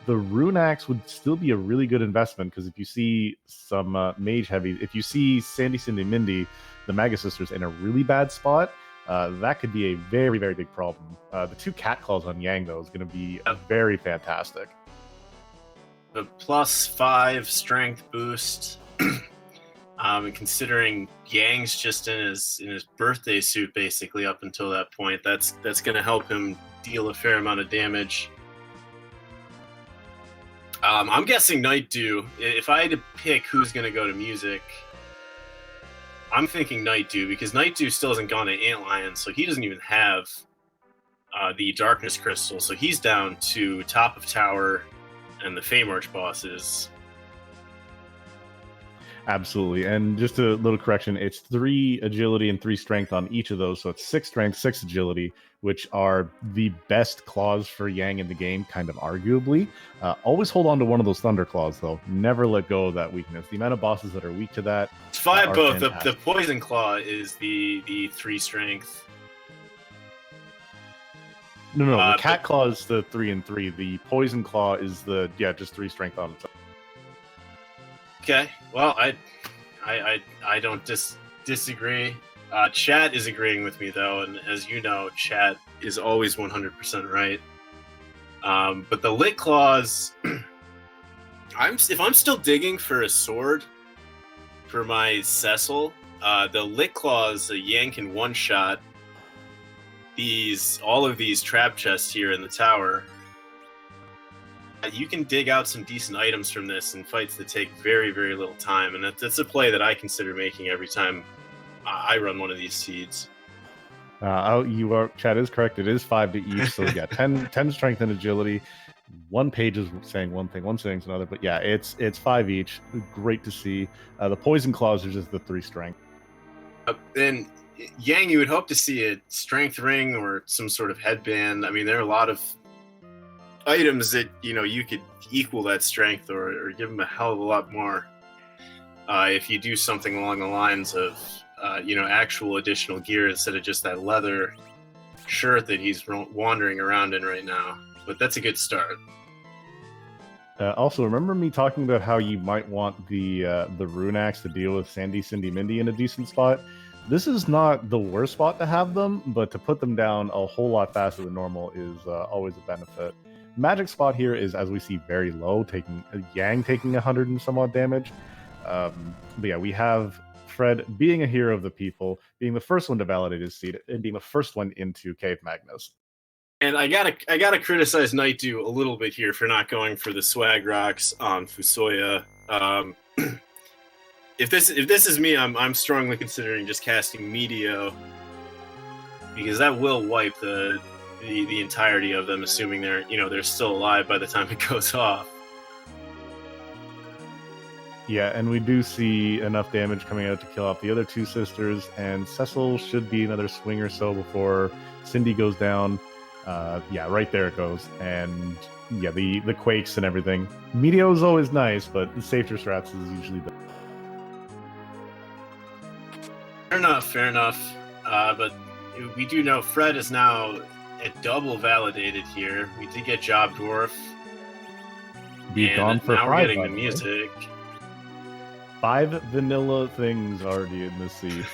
S1: The rune axe would still be a really good investment because if you see some mage heavy, if you see Sandy, Cindy, Mindy, the Maga Sisters in a really bad spot, that could be a very, very big problem. The two cat claws on Yang, though, is going to be very fantastic.
S2: The +5 strength boost. And considering Yang's just in his birthday suit basically up until that point, that's going to help him deal a fair amount of damage. I'm guessing nightdew. If I had to pick who's going to go to music, I'm thinking nightdew because nightdew still hasn't gone to Antlion, so he doesn't even have the darkness crystal. So he's down to top of tower and the Fame Arch bosses.
S1: Absolutely. And just a little correction, it's 3 agility and 3 strength on each of those. So it's 6 strength, 6 agility, which are the best claws for Yang in the game, kind of arguably. Always hold on to one of those thunder claws, though. Never let go of that weakness. The amount of bosses that are weak to that
S2: It's 5
S1: are
S2: both.
S1: fantastic.
S2: The poison claw is the 3 strength.
S1: No, the cat claw is the 3 and 3. The poison claw is the just 3 strength on its own.
S2: Okay, well, I don't disagree. Chat is agreeing with me though, and as you know, chat is always 100% right. But the lit claws, if I'm still digging for a sword for my Cecil, the lit claws, Yang can one shot all of these trap chests here in the tower. You can dig out some decent items from this in fights that take very, very little time, and that's a play that I consider making every time I run one of these seeds.
S1: Chat is correct. It is 5 to each, so 10 strength and agility. One page is saying one thing, one saying another, but yeah, it's 5 each. Great to see. The poison claws are just the 3 strength.
S2: Then Yang, you would hope to see a strength ring or some sort of headband. I mean, there are a lot of items that you could equal that strength or give him a hell of a lot more if you do something along the lines of actual additional gear instead of just that leather shirt that he's wandering around in right now. But that's a good start.
S1: Also, remember me talking about how you might want the rune axe to deal with Sandy, Cindy, Mindy in a decent spot? This is not the worst spot to have them, but to put them down a whole lot faster than normal is always a benefit. Magic spot here is, as we see, very low, Yang taking 100 and some odd damage. But yeah, we have Fred being a hero of the people, being the first one to validate his seed, and being the first one into Cave Magnus.
S2: And I gotta criticize Nightdew a little bit here for not going for the swag rocks on Fusoya. If this is me, I'm strongly considering just casting Meteor, because that will wipe the entirety of them, assuming they're still alive by the time it goes off.
S1: Yeah, and we do see enough damage coming out to kill off the other 2 sisters, and Cecil should be another swing or so before Cindy goes down. Right there it goes. And yeah, the quakes and everything. Meteor is always nice, but the safer strats is usually better.
S2: Fair enough. But we do know Fred is now double validated here. We did get Job Dwarf.
S1: Be gone for
S2: now
S1: 5,
S2: we're getting the music.
S1: 5 vanilla things already in this seed.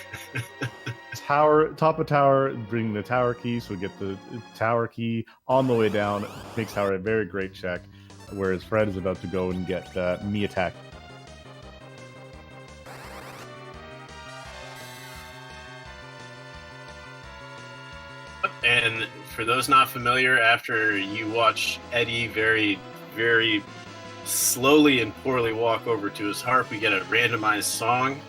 S1: Top of tower, bring the tower key, so we get the tower key on the way down. Makes tower a very great check, whereas Fred is about to go and get me attack.
S2: And for those not familiar, after you watch Eddie very, very slowly and poorly walk over to his harp, we get a randomized song.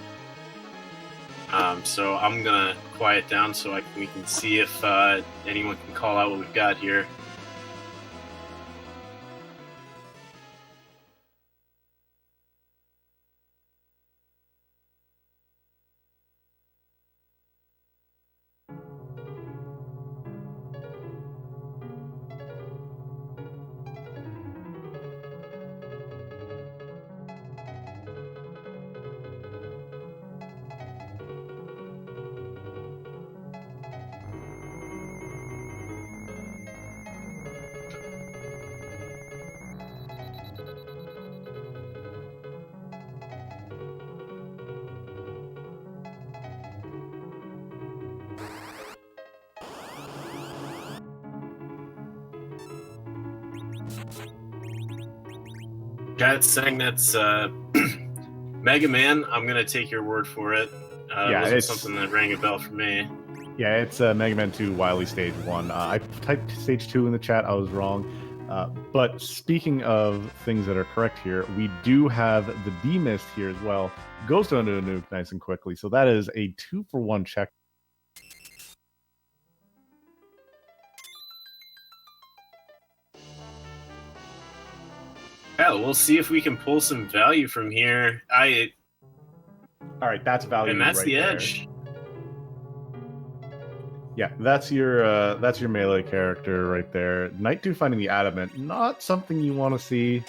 S2: So I'm gonna quiet down so we can see if anyone can call out what we've got here. Chat's saying that's Mega Man. I'm gonna take your word for it. It's something that rang a bell for me.
S1: Yeah, it's Mega Man 2 Wily Stage 1. I typed Stage 2 in the chat. I was wrong. But speaking of things that are correct here, we do have the D-Mist here as well. Goes down to a nuke nice and quickly. So that is a 2-for-1 check.
S2: Yeah, we'll see if we can pull some value from here.
S1: All right, that's value,
S2: and that's
S1: right
S2: the
S1: there.
S2: edge.
S1: Yeah, that's your melee character right there. Nightdew finding the adamant, not something you want to see,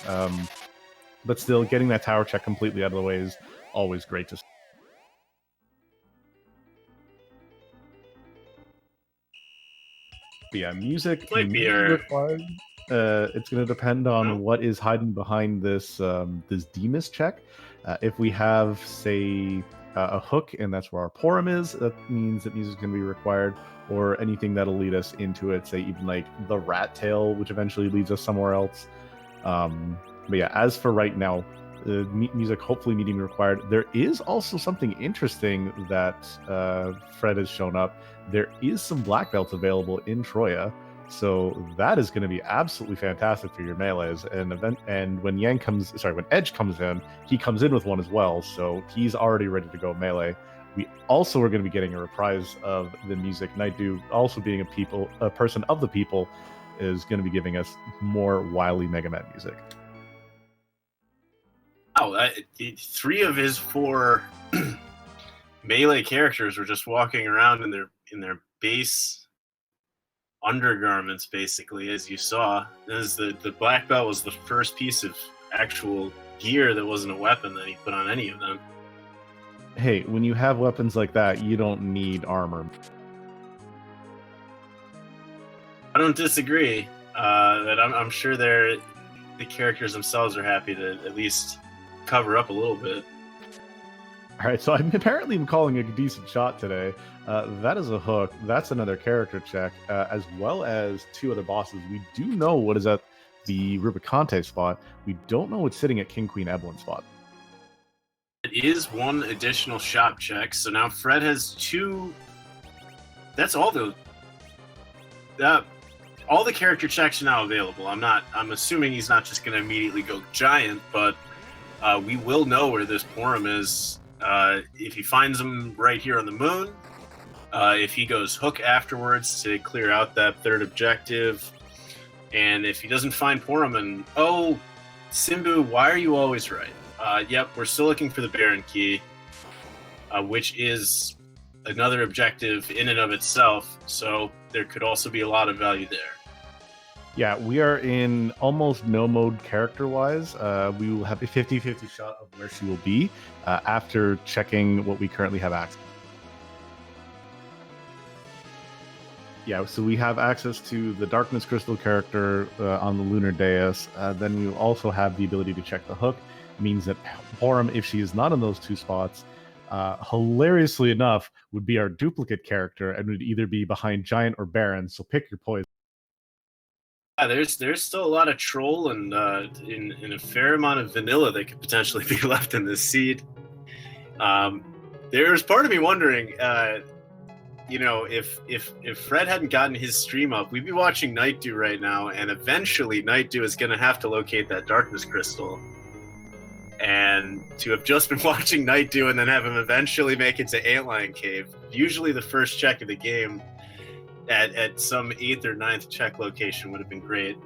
S1: but still getting that tower check completely out of the way is always great to see. But yeah, music
S2: Might be
S1: may be
S2: our
S1: required. It's going to depend on what is hiding behind this Demas check. If we have, say, a hook, and that's where our Porum is, that means that music is going to be required, or anything that'll lead us into it, say even like the rat tail, which eventually leads us somewhere else. But yeah, as for right now, music hopefully needing required. There is also something interesting that Fred has shown up. There is some black belts available in Troya, so that is going to be absolutely fantastic for your melees. And when when Edge comes in, he comes in with one as well, so he's already ready to go melee. We also are going to be getting a reprise of the music. Nightdew, also being a person of the people, is going to be giving us more Wily Mega Man music.
S2: Wow, 3 of his 4 melee characters were just walking around in their base undergarments, basically, as you saw. As the black belt was the first piece of actual gear that wasn't a weapon that he put on any of them.
S1: Hey, when you have weapons like that, you don't need armor.
S2: I don't disagree. That I'm sure the characters themselves are happy to at least cover up a little bit.
S1: All right, so I'm apparently calling a decent shot today. That is a hook. That's another character check, as well as 2 other bosses. We do know what is at the Rubicante spot. We don't know what's sitting at King Queen Evelyn spot.
S2: It is 1 additional shop check, so now Fred has 2. That's all the character checks are now available. I'm assuming he's not just going to immediately go giant, but we will know where this Porum is if he finds them right here on the moon. If he goes hook afterwards to clear out that 3rd objective, and if he doesn't find Porum, and Simbu, why are you always right? Yep, we're still looking for the Baron Key, which is another objective in and of itself, so there could also be a lot of value there.
S1: Yeah, we are in almost no mode character-wise. We will have a 50-50 shot of where she will be after checking what we currently have access. Yeah, so we have access to the Darkness Crystal character on the Lunar Dais. Then we will also have the ability to check the hook. It means that Porum, if she is not in those 2 spots, hilariously enough, would be our duplicate character and would either be behind Giant or Baron, so pick your poison.
S2: Yeah, there's still a lot of troll and in a fair amount of vanilla that could potentially be left in this seed. There's part of me wondering, if Fred hadn't gotten his stream up, we'd be watching Nightdew right now, and eventually Nightdew is going to have to locate that Darkness Crystal. And to have just been watching Nightdew and then have him eventually make it to Antlion Cave, usually the first check of the game, at some 8th or 9th check location would have been great.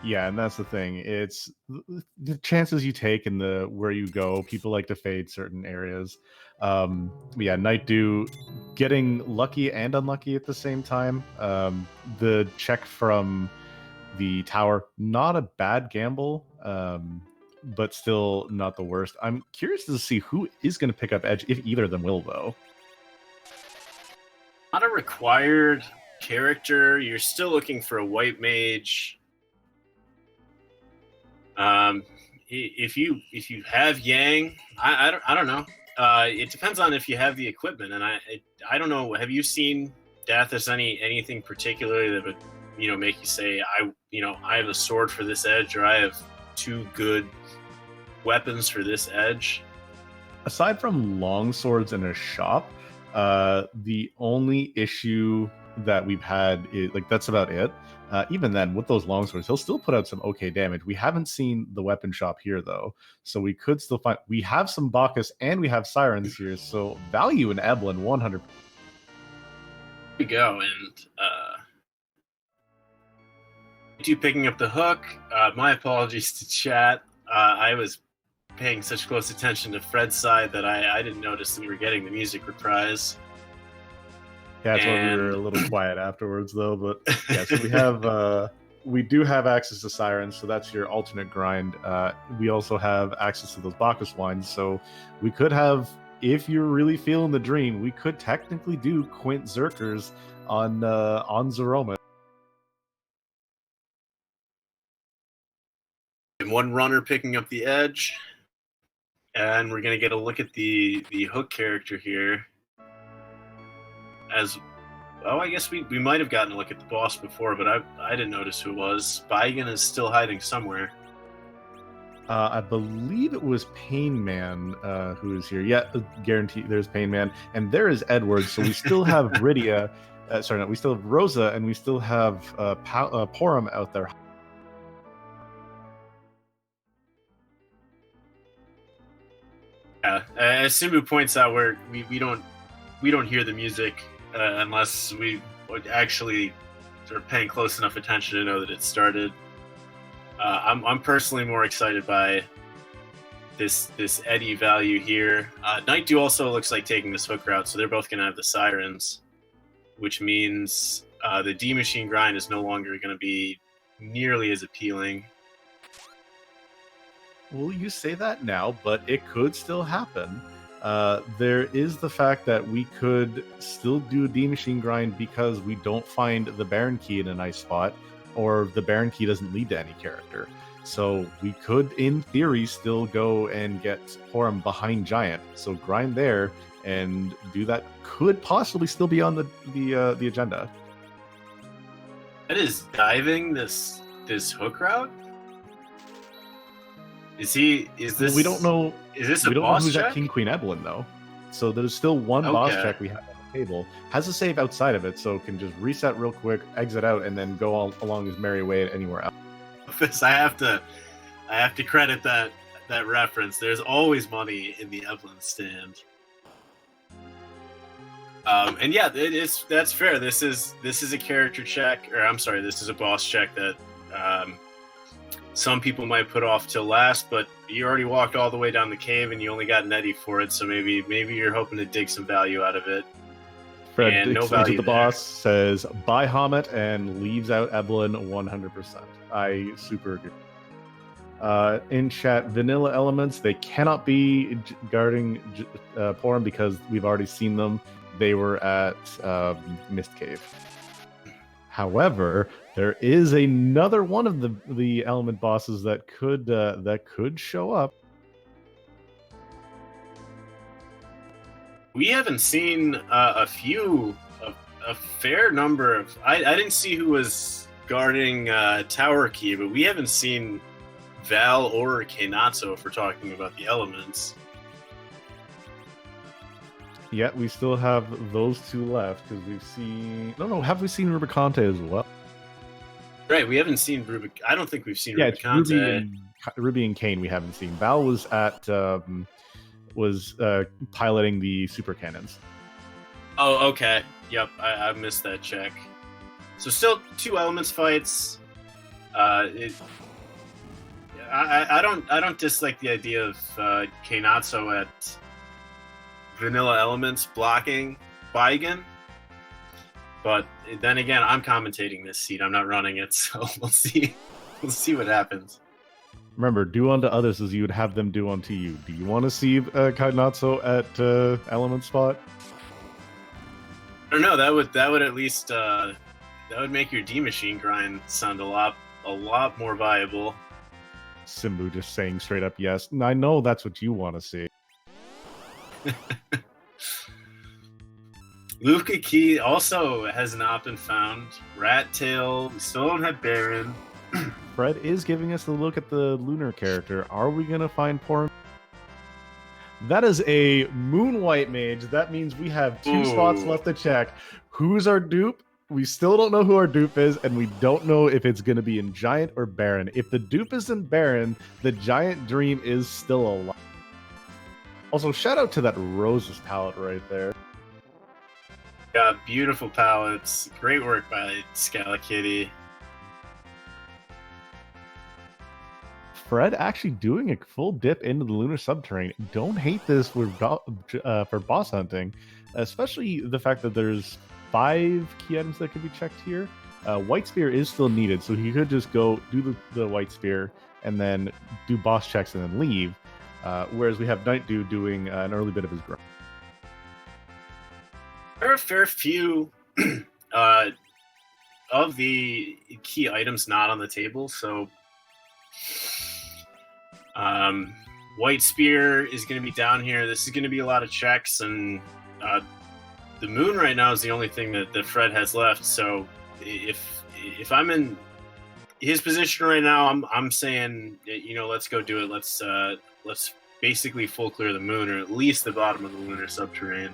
S1: Yeah, and that's the thing. It's the chances you take and the where you go. People like to fade certain areas. But yeah, Nightdew getting lucky and unlucky at the same time. The check from the tower, not a bad gamble, but still not the worst. I'm curious to see who is going to pick up Edge, if either of them will, though.
S2: Not a required character. You're still looking for a white mage. If you have Yang, I don't know. It depends on if you have the equipment, and I don't know. Have you seen Dathis anything particularly that would make you say I have a sword for this edge, or I have 2 good weapons for this edge?
S1: Aside from long swords in a shop, The only issue that we've had is like that's about it. Even then, with those longswords, he'll still put out some okay damage. We haven't seen the weapon shop here though, so we could still find. We have some Bacchus and we have Sirens here, so value in Eblin 100.
S2: We go, and you picking up the hook. My apologies to chat. I was paying such close attention to Fred's side that I didn't notice that we were getting the music reprise.
S1: Yeah, that's why we were a little quiet afterwards, though. But yeah, so we do have access to Sirens, so that's your alternate grind. We also have access to those Bacchus wines, so we could have, if you're really feeling the dream, we could technically do Quint Zerkers on Zeroma.
S2: And one runner picking up the edge, and we're gonna get a look at the hook character here. I guess we might have gotten a look at the boss before, but I didn't notice who it was. Baigan is still hiding somewhere.
S1: I believe it was Pain Man who is here. Yeah, guarantee there's Pain Man, and there is Edward. So we still have Rydia. We still have Rosa, and we still have Porum out there.
S2: Yeah, as Simbu points out, where we don't hear the music unless we actually are paying close enough attention to know that it started. I'm personally more excited by this Eddie value here. Nightdew also looks like taking this hook route, so they're both going to have the Sirens, which means the D Machine grind is no longer going to be nearly as appealing.
S1: Well, you say that now, but it could still happen. There is the fact that we could still do a D Machine grind because we don't find the Baron Key in a nice spot, or the Baron Key doesn't lead to any character. So we could, in theory, still go and get Porum behind Giant. So grind there and do that. Could possibly still be on the agenda.
S2: That is diving this hook route. Is this?
S1: Well, we don't know.
S2: Is this a
S1: we don't
S2: boss
S1: know who's
S2: check?
S1: at King Queen Evelyn though. So there's still one boss check we have on the table. Has a save outside of it, so can just reset real quick, exit out, and then go all along his merry way anywhere else.
S2: I have to credit that reference. There's always money in the Evelyn stand. And yeah, that's fair. This is a character check, or I'm sorry, this is a boss check that some people might put off till last, but you already walked all the way down the cave and you only got an Eddie for it, so maybe you're hoping to dig some value out of it.
S1: Fred
S2: and
S1: digs into the boss, says bye Hamet, and leaves out Evelyn 100%. I super agree. In chat, vanilla elements, they cannot be guarding Porum because we've already seen them. They were at Mist Cave. However, there is another one of the element bosses that could show up.
S2: We haven't seen a fair number of. I didn't see who was guarding Tower Key, but we haven't seen Val or Kainatsu if we're talking about the elements.
S1: Yeah, we still have those two left because we've seen. No, have we seen Rubicante as well?
S2: Right, we haven't seen Rubik. I don't think we've seen
S1: Rubicante.
S2: It's
S1: Ruby and Kane we haven't seen. Val was at piloting the super cannons.
S2: Oh, okay. Yep, I missed that check. So still two elements fights. I don't dislike the idea of Kainatsu at vanilla elements blocking Baigan. But then again, I'm commentating this seat. I'm not running it, so we'll see. We'll see what happens.
S1: Remember, do unto others as you would have them do unto you. Do you want to see Kainatsu at element spot?
S2: I don't know. That would at least that would make your D Machine grind sound a lot more viable.
S1: Simbu just saying straight up yes. I know that's what you want to see.
S2: Luca Key also has not been found. Rat Tail, we still don't have Baron.
S1: Fred is giving us a look at the lunar character. Are we going to find Porum? That is a Moon White Mage. That means we have 2 spots left to check. Who's our dupe? We still don't know who our dupe is, and we don't know if it's going to be in Giant or Baron. If the dupe is in Baron, the Giant Dream is still alive. Also, shout out to that Roses palette right there.
S2: Yeah, beautiful palettes. Great work by Scalakitty.
S1: Fred actually doing a full dip into the Lunar Subterrane. Don't hate this for boss hunting, especially the fact that there's 5 key items that could be checked here. White Spear is still needed, so he could just go do the White Spear and then do boss checks and then leave. Whereas we have nightdew doing an early bit of his grind.
S2: There are a fair few of the key items not on the table, so White Spear is going to be down here. This is going to be a lot of checks, and the Moon right now is the only thing that Fred has left. So if I'm in his position right now, I'm saying, you know, let's go do it. Let's basically full clear the Moon, or at least the bottom of the Lunar Subterrane.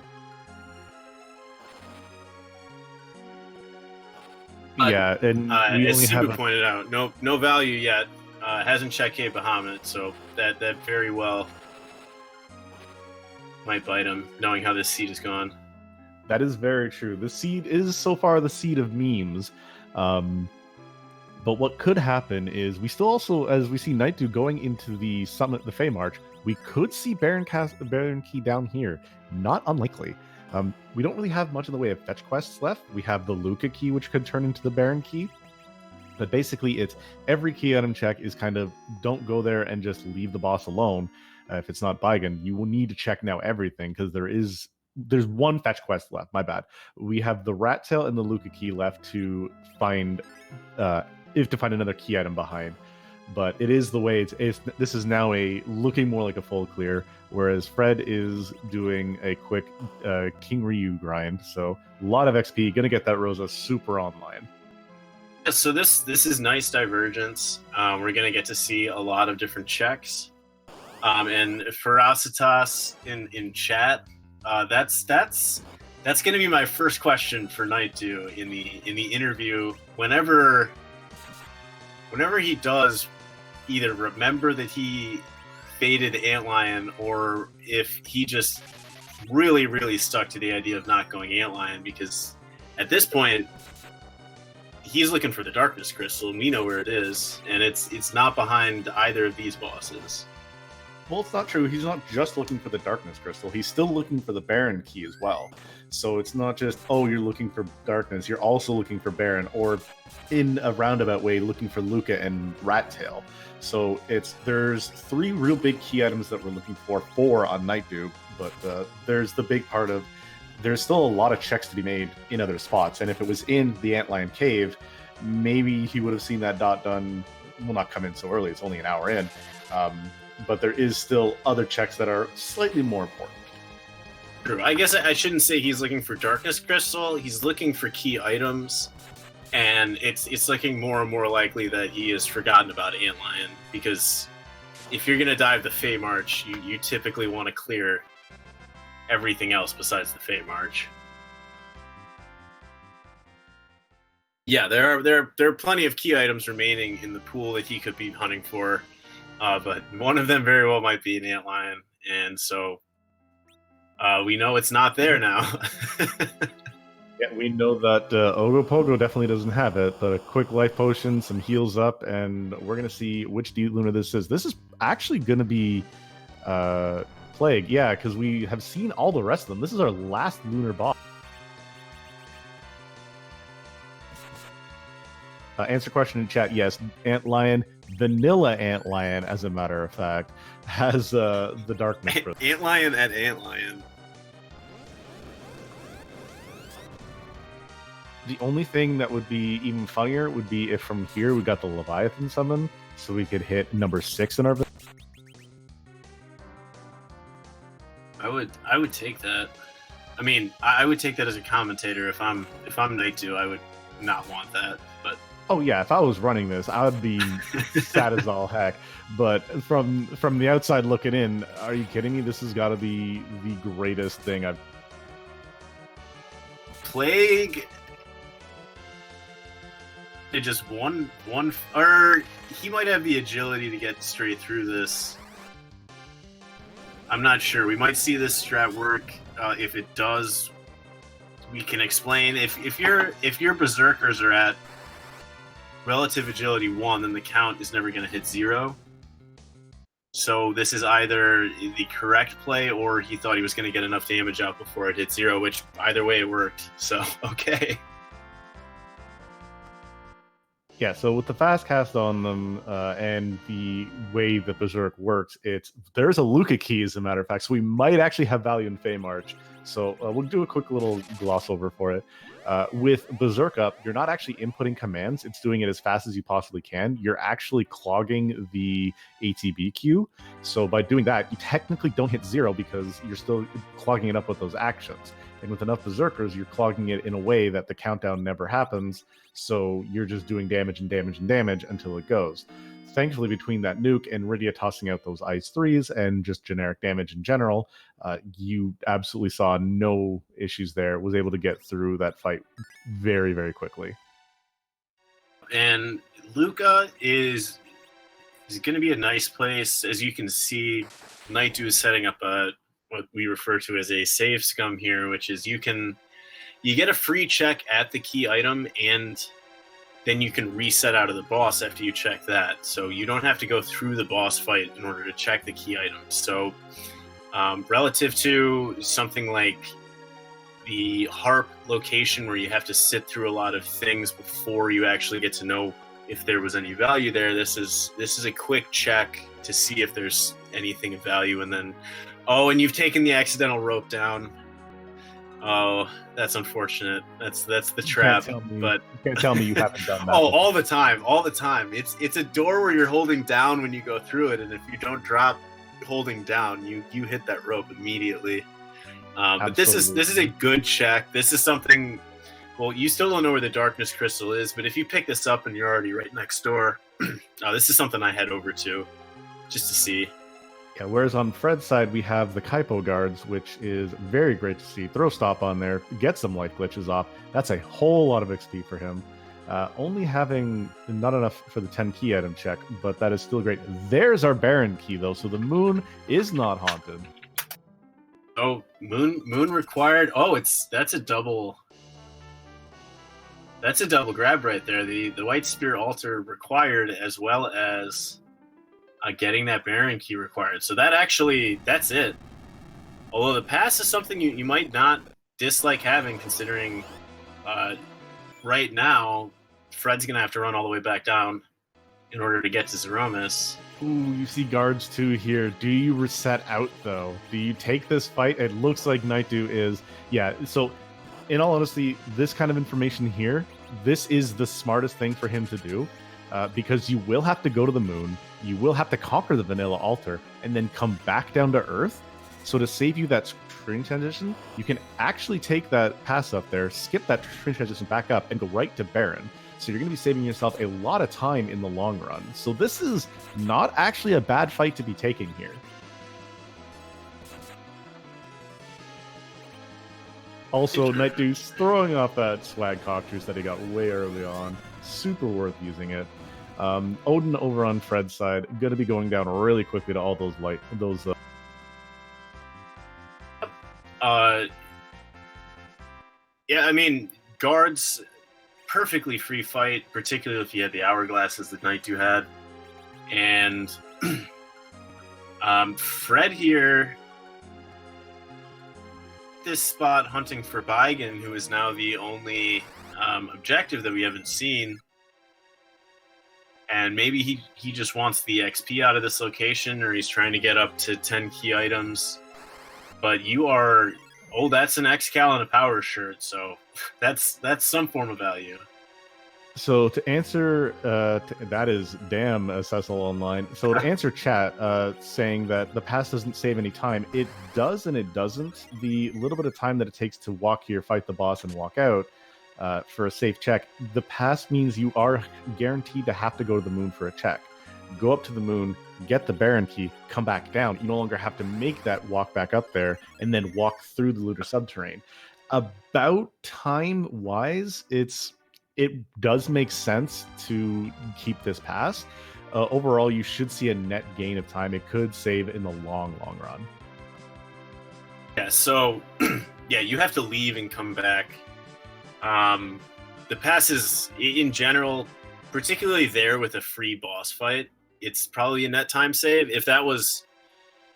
S1: Yeah, and we
S2: as
S1: only
S2: Sibu
S1: have
S2: pointed out, no value yet. Hasn't checked K Bahamut, so that very well might bite him, knowing how this seed has gone.
S1: That is very true. The seed is so far the seed of memes. But what could happen is we still also, as we see nightdew going into the summit, the Fey March, we could see Baron Key down here. Not unlikely. We don't really have much in the way of fetch quests left. We have the Luca Key, which could turn into the Baron Key. But basically, it's every key item check is kind of don't go there and just leave the boss alone. If it's not Baigan, you will need to check now everything, because there's 1 fetch quest left. My bad. We have the Rat Tail and the Luca Key left to find another key item behind. But it is the way this is now looking more like a full clear, whereas Fred is doing a quick King Ryu grind. So a lot of XP, gonna get that Rosa super online.
S2: So this is nice divergence. We're gonna get to see a lot of different checks. And Ferocitas in chat, that's gonna be my first question for nightdew in the interview. Whenever he does either remember that he faded Antlion, or if he just really, really stuck to the idea of not going Antlion, because at this point he's looking for the Darkness Crystal, and we know where it is, and it's not behind either of these bosses.
S1: Well, it's not true. He's not just looking for the Darkness Crystal. He's still looking for the Baron Key as well. So it's not just, oh, you're looking for Darkness. You're also looking for Baron, or in a roundabout way, looking for Luca and Rat Tail. So there's 3 real big key items that we're looking for, 4 on nightdew, but there's the big part of there's still a lot of checks to be made in other spots. And if it was in the Antlion Cave, maybe he would have seen that dot done. Will not come in so early. It's only an hour in. But there is still other checks that are slightly more important.
S2: True. I guess I shouldn't say he's looking for Darkness Crystal. He's looking for key items, and it's looking more and more likely that he has forgotten about Antlion, because if you're going to dive the Fey March, you typically want to clear everything else besides the Fey March. Yeah, there are plenty of key items remaining in the pool that he could be hunting for, but one of them very well might be an Antlion, and so we know it's not there now.
S1: Yeah, we know that Ogopogo definitely doesn't have it, but a quick life potion, some heals up, and we're going to see which Luna this is. This is actually going to be Plague, yeah, because we have seen all the rest of them. This is our last lunar boss. Answer question in chat, yes, Antlion, vanilla Antlion, as a matter of fact, has the Darkness Crystal.
S2: Antlion at Antlion.
S1: The only thing that would be even funnier would be if from here we got the Leviathan summon, so we could hit number 6 in our.
S2: I would take that. I mean, I would take that as a commentator. If I'm nightdew, I would not want that. But
S1: Oh yeah, if I was running this, I would be sad as all heck. But from the outside looking in, are you kidding me? This has got to be the greatest thing I've.
S2: Plague. It just one, or he might have the agility to get straight through this. I'm not sure. We might see this strat work. If it does, we can explain. If your berserkers are at relative agility 1, then the count is never going to hit 0. So this is either the correct play, or he thought he was going to get enough damage out before it hit 0, which either way it worked. So, okay.
S1: Yeah, so with the fast cast on them and the way that Berserk works, there's a Luca key, as a matter of fact, so we might actually have value in Fey March. So we'll do a quick little gloss over for it. With Berserk up, you're not actually inputting commands. It's doing it as fast as you possibly can. You're actually clogging the ATB queue. So by doing that, you technically don't hit 0 because you're still clogging it up with those actions. And with enough Berserkers, you're clogging it in a way that the countdown never happens. So you're just doing damage and damage and damage until it goes. Thankfully, between that nuke and Rydia tossing out those ice 3s and just generic damage in general, you absolutely saw no issues there. Was able to get through that fight very, very quickly.
S2: And Luca is going to be a nice place. As you can see, nightdew is setting up what we refer to as a save scum here, which is you get a free check at the key item, and then you can reset out of the boss after you check that. So you don't have to go through the boss fight in order to check the key items. So relative to something like the harp location where you have to sit through a lot of things before you actually get to know if there was any value there, this is a quick check to see if there's anything of value. And then, oh, and you've taken the accidental rope down. Oh, that's unfortunate. That's the trap. But
S1: you can't tell me you haven't done that.
S2: Oh, all the time. It's a door where you're holding down when you go through it, and if you don't drop holding down, you hit that rope immediately. But this is a good check. This is something. Well, you still don't know where the darkness crystal is, but if you pick this up and you're already right next door, this is something I head over to just to see.
S1: Yeah, whereas on Fred's side, we have the Kaipo guards, which is very great to see. Throw stop on there, get some life glitches off. That's a whole lot of XP for him. Only having not enough for the 10 key item check, but that is still great. There's our Baron key, though, so the moon is not haunted.
S2: Oh, moon required. Oh, that's a double grab right there. The White Spear altar required, as well as getting that Baron key required. So that's it. Although the pass is something you might not dislike having, considering right now Fred's going to have to run all the way back down in order to get to Zeromus.
S1: Ooh, you see guards too here. Do you reset out, though? Do you take this fight? It looks like nightdew is... Yeah, so in all honesty, this kind of information here, this is the smartest thing for him to do. Because you will have to go to the moon, you will have to conquer the vanilla altar, and then come back down to Earth. So to save you that screen transition, you can actually take that pass up there, skip that screen transition back up, and go right to Baron. So you're going to be saving yourself a lot of time in the long run. So this is not actually a bad fight to be taking here. Also, nightdew's throwing off that swag cockters that he got way early on. Super worth using it. Odin over on Fred's side, going to be going down really quickly to all those
S2: Yeah, I mean, guards, perfectly free fight, particularly if you had the hourglasses that nightdew had. And Fred here, this spot hunting for Baigen, who is now the only objective that we haven't seen. And maybe he just wants the XP out of this location, or he's trying to get up to 10 key items. But you are... Oh, that's an X-Cal and a power shirt, so that's some form of value.
S1: So to answer... that is damn Cecil Online. So to answer chat saying that the pass doesn't save any time, it does and it doesn't. The little bit of time that it takes to walk here, fight the boss, and walk out, for a safe check. The pass means you are guaranteed to have to go to the moon for a check. Go up to the moon, get the Baron key, come back down. You no longer have to make that walk back up there and then walk through the Lunar subterrane. About time-wise, it does make sense to keep this pass. Overall, you should see a net gain of time. It could save in the long run.
S2: Yeah, so yeah, you have to leave and come back. The pass is, in general, particularly there with a free boss fight, it's probably a net time save. If that was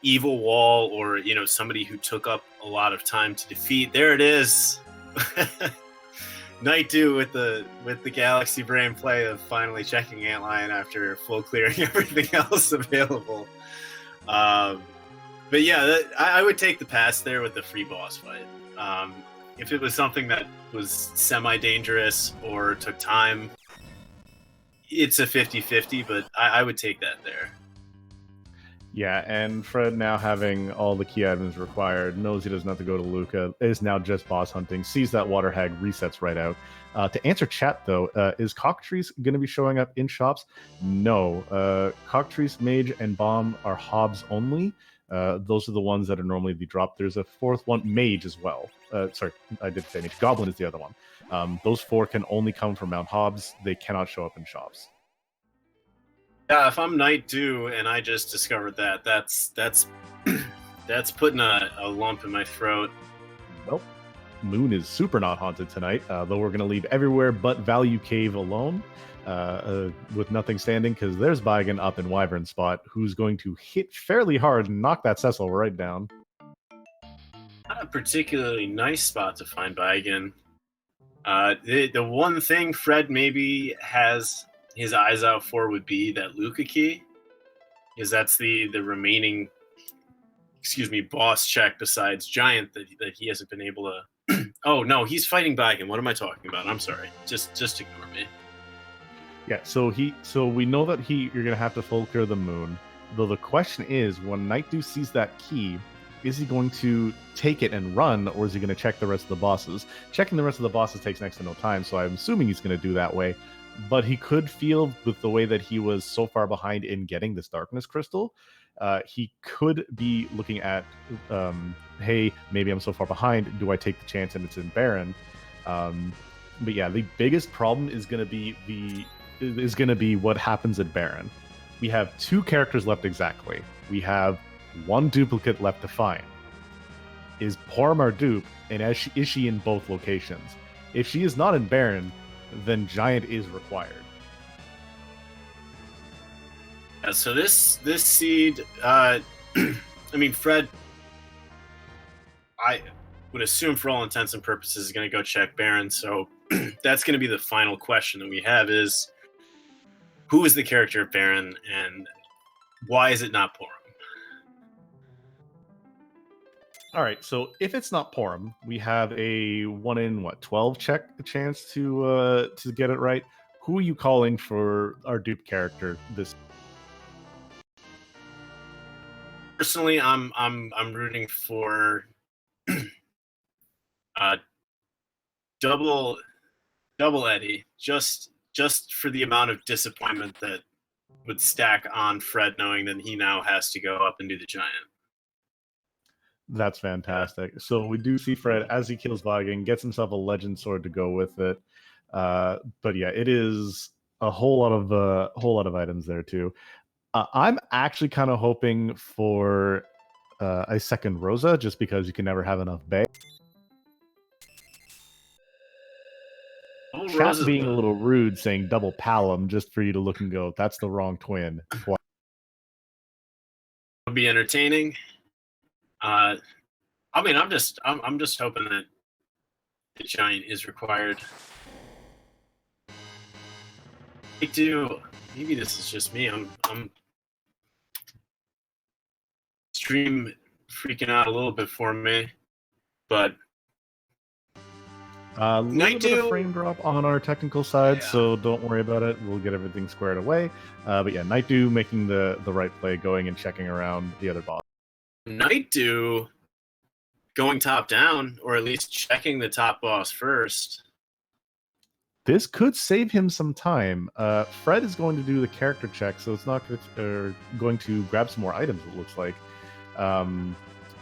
S2: Evil Wall or somebody who took up a lot of time to defeat, there it is. Nightdew with the Galaxy Brain play of finally checking Antlion after full clearing everything else available. But yeah, I would take the pass there with the free boss fight. If it was something that was semi-dangerous or took time, it's a 50-50, but I would take that there.
S1: Yeah, and Fred, now having all the key items required, knows he doesn't have to go to Luca, is now just boss hunting, sees that water hag, resets right out. To answer chat, though, is Cockatrice going to be showing up in shops? No. Cockatrice, Mage, and Bomb are Hobbs only. Those are the ones that are normally the drop. There's a fourth one, Mage, as well. Sorry, I did say Mage. Goblin is the other one. Those four can only come from Mount Hobbs. They cannot show up in shops.
S2: Yeah, if I'm Nightdew and I just discovered that, that's putting a lump in my throat.
S1: Well, Moon is super not haunted tonight, though we're going to leave everywhere but Value Cave alone, with nothing standing, because there's Baigan up in Wyvern spot, who's going to hit fairly hard and knock that Cecil right down.
S2: Not a particularly nice spot to find Baigan. The one thing Fred maybe has his eyes out for would be that Luca key, because that's the remaining, boss check besides Giant that he hasn't been able to. Oh no, he's fighting Baigan. What am I talking about? I'm sorry. Just ignore me.
S1: Yeah, so we know that you're gonna have to full clear the moon. Though the question is, when Nightdew sees that key, is he going to take it and run, or is he going to check the rest of the bosses? Checking the rest of the bosses takes next to no time, so I'm assuming he's going to do that way. But he could feel, with the way that he was so far behind in getting this Darkness Crystal, he could be looking at, hey, maybe I'm so far behind, do I take the chance and it's in Baron? But yeah, the biggest problem is going to be what happens at Baron. We have two characters left exactly. We have one duplicate left to find. Is Porum our dupe, and is she in both locations? If she is not in Baron, then Giant is required.
S2: Yeah, so this seed, I mean, Fred, I would assume for all intents and purposes is going to go check Baron, so that's going to be the final question that we have is, who is the character of Baron, and why is it not Porum?
S1: All right, so if it's not Porum, we have a 1 in 12 check chance to get it right. Who are you calling for our dupe character this?
S2: Personally, I'm rooting for double Eddie, just for the amount of disappointment that would stack on Fred, knowing that he now has to go up and do the Giant.
S1: That's fantastic. So we do see Fred, as he kills Vagan, gets himself a legend sword to go with it. But yeah, it is a whole lot of items there too. I'm actually kind of hoping for a second Rosa, just because you can never have enough Bay. Chat being a little rude, saying double Palom, just for you to look and go, that's the wrong twin.
S2: It'll be entertaining. I mean, I'm just hoping that the Giant is required. Maybe this is just me. I'm stream freaking out a little bit for me, but
S1: a little bit of frame drop on our technical side, yeah. So don't worry about it. We'll get everything squared away. But yeah, Nightdew making the right play, going and checking around the other boss.
S2: Nightdew going top down, or at least checking the top boss first.
S1: This could save him some time. Fred is going to do the character check, so it's not going to grab some more items, it looks like.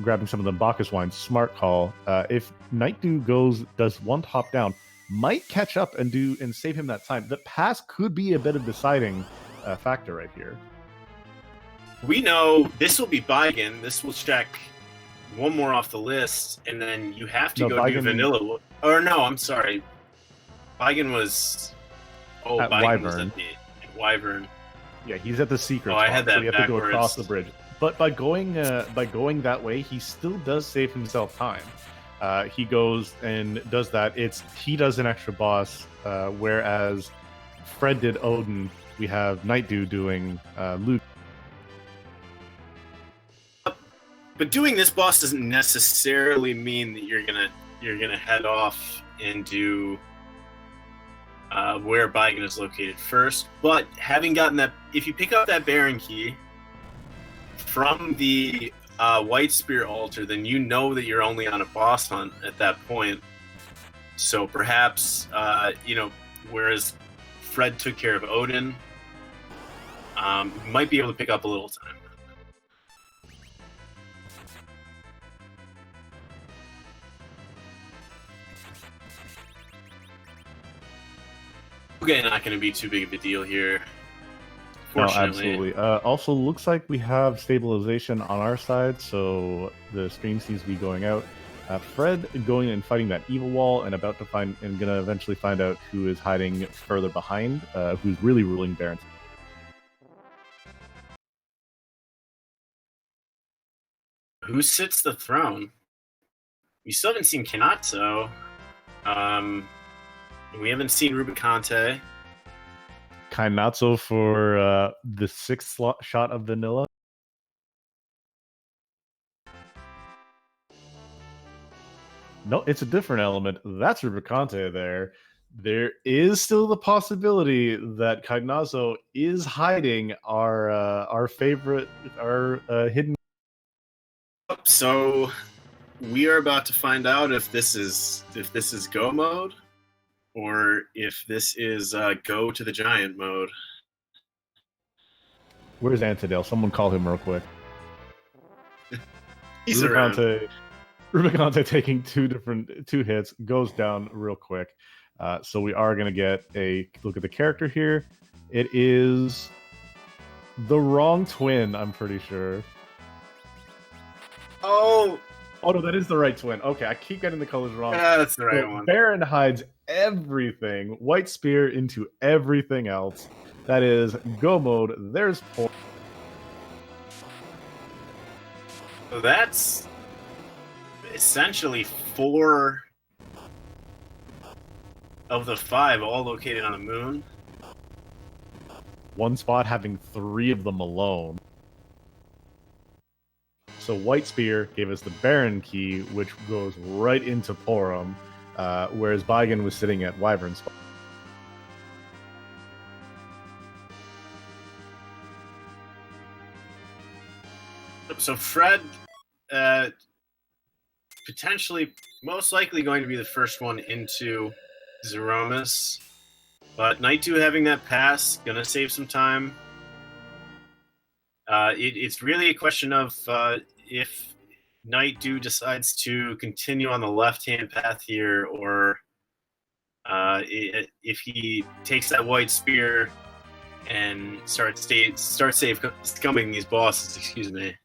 S1: Grabbing some of the Bacchus wines, smart call. If nightdew does one top down, might catch up and save him that time. The pass could be a bit of deciding factor right here.
S2: We know this will be Baigen. This will check one more off the list, and then you have to go do vanilla. Or no, I'm sorry. Baigen was. Oh,
S1: at
S2: Baigen
S1: Wyvern.
S2: was at the Wyvern.
S1: Yeah, he's at the secret.
S2: I had that
S1: so you have to go
S2: backwards.
S1: across the bridge. But by going that way, he still does save himself time. He goes and does that. He does an extra boss, whereas Fred did Odin. We have nightdew doing Luke.
S2: But doing this boss doesn't necessarily mean that you're gonna head off and do where Baigen is located first. But having gotten that, if you pick up that Baron key from the White Spear altar, then you know that you're only on a boss hunt at that point. So perhaps whereas Fred took care of Odin, might be able to pick up a little time. Okay, not going to be too big of a deal here.
S1: No, absolutely. Also, looks like we have stabilization on our side, so the stream seems to be going out. Fred going and fighting that evil wall, and gonna eventually find out who is hiding further behind, who's really ruling Baron.
S2: Who sits the throne? We still haven't seen Kanatsu. We haven't seen Rubicante.
S1: Kainatsu for the 6th shot of vanilla. No, it's a different element. That's Rubicante there. There is still the possibility that Kainatsu is hiding our favorite, hidden.
S2: So we are about to find out if this is go mode, or if this is go to the giant mode.
S1: Where's Antidale? Someone call him real quick.
S2: He's
S1: Rubicante taking two hits, goes down real quick. So we are going to get a look at the character here. It is the wrong twin, I'm pretty sure. Oh no, that is the right twin. Okay, I keep getting the colors wrong.
S2: Yeah, that's the right one.
S1: Baron hides everything. White Spear into everything else. That is go mode. There's Paul.
S2: So that's essentially 4 of the 5 all located on the moon.
S1: One spot having 3 of them alone. So White Spear gave us the Baron key, which goes right into Porum, whereas Baigen was sitting at Wyvern spot.
S2: So Fred, potentially, most likely going to be the first one into Zeromus, but nightdew having that pass, gonna save some time. It's really a question of if nightdew decides to continue on the left-hand path here, or if he takes that White Spear and starts scumming these bosses. Excuse me.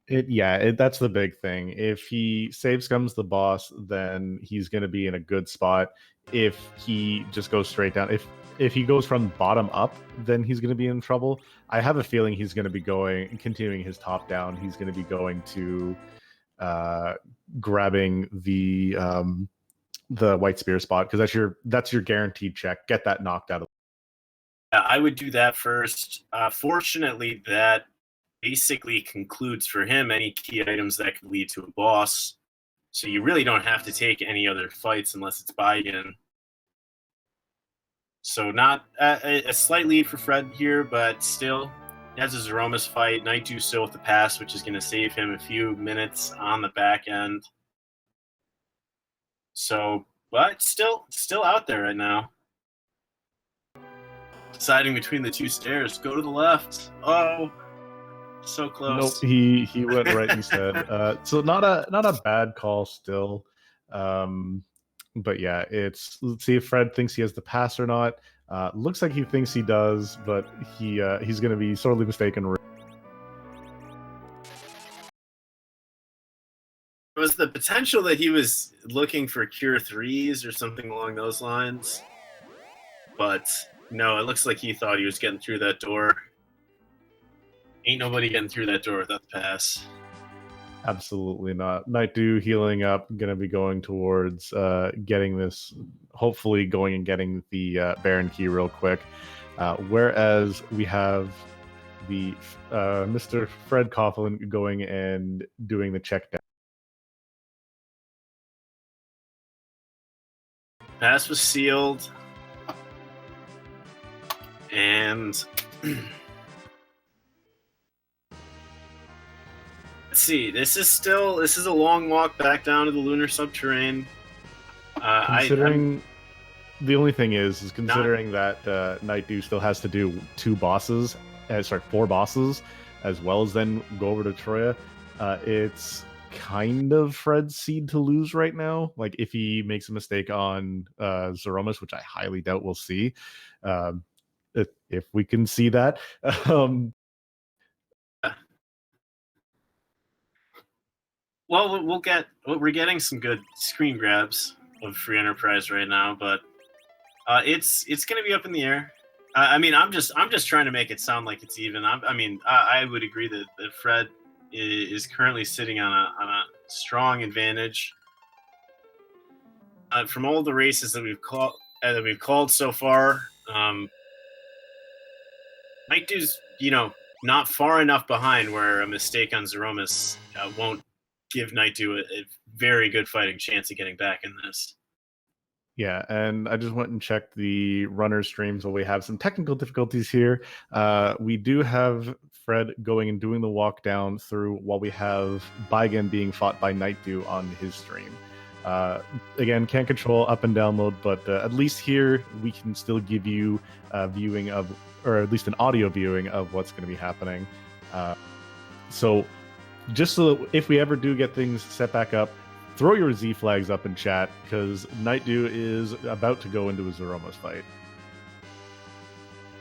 S1: That's the big thing. If he save scums the boss, then he's going to be in a good spot. If he just goes straight down, if he goes from bottom up, then he's going to be in trouble. I have a feeling he's going to be continuing his top down. He's going to be going to grabbing the White Spear spot, because that's your guaranteed check. Get that knocked out of.
S2: I would do that first. Fortunately, that basically concludes for him any key items that could lead to a boss. So you really don't have to take any other fights unless it's Baigen. So not a slight lead for Fred here, but still has a Zeromus fight. nightdew still with the pass, which is going to save him a few minutes on the back end. So, but still out there right now. deciding between the two stairs. Go to the left. Oh, so close.
S1: Nope, he went right instead. So not a bad call still. But yeah, let's see if Fred thinks he has the pass or not. Looks like he thinks he does, but he's going to be sorely mistaken.
S2: Was the potential that he was looking for cure 3s or something along those lines? But no, it looks like he thought he was getting through that door. Ain't nobody getting through that door without the pass.
S1: Absolutely not. Nightdew healing up, going to be going towards getting this, hopefully going and getting the Baron key real quick. Whereas we have the Mr. Fred Coughlin going and doing the check down.
S2: Pass was sealed. And let's see. This is a long walk back down to the lunar subterranean.
S1: Considering the only thing is considering that Nightdew still has to do 4 bosses, as well as then go over to Troya. It's kind of Fred's seed to lose right now. Like if he makes a mistake on Zeromus, which I highly doubt we'll see. If we can see that.
S2: Well, we're getting some good screen grabs of Free Enterprise right now, but it's going to be up in the air. I mean, I'm just trying to make it sound like it's even. I would agree that Fred is currently sitting on a strong advantage. From all the races that we've called so far, Nightdew's not far enough behind where a mistake on Zeromus won't give Nightdew a very good fighting chance of getting back in this.
S1: Yeah, and I just went and checked the runner streams while we have some technical difficulties here. We do have Fred going and doing the walk down through while we have Baigen being fought by Nightdew on his stream. Again, can't control up and down mode, but at least here we can still give you a viewing of, or at least an audio viewing of what's going to be happening. So just so that if we ever do get things set back up, throw your Z flags up in chat, because Nightdew is about to go into a Zeromus fight.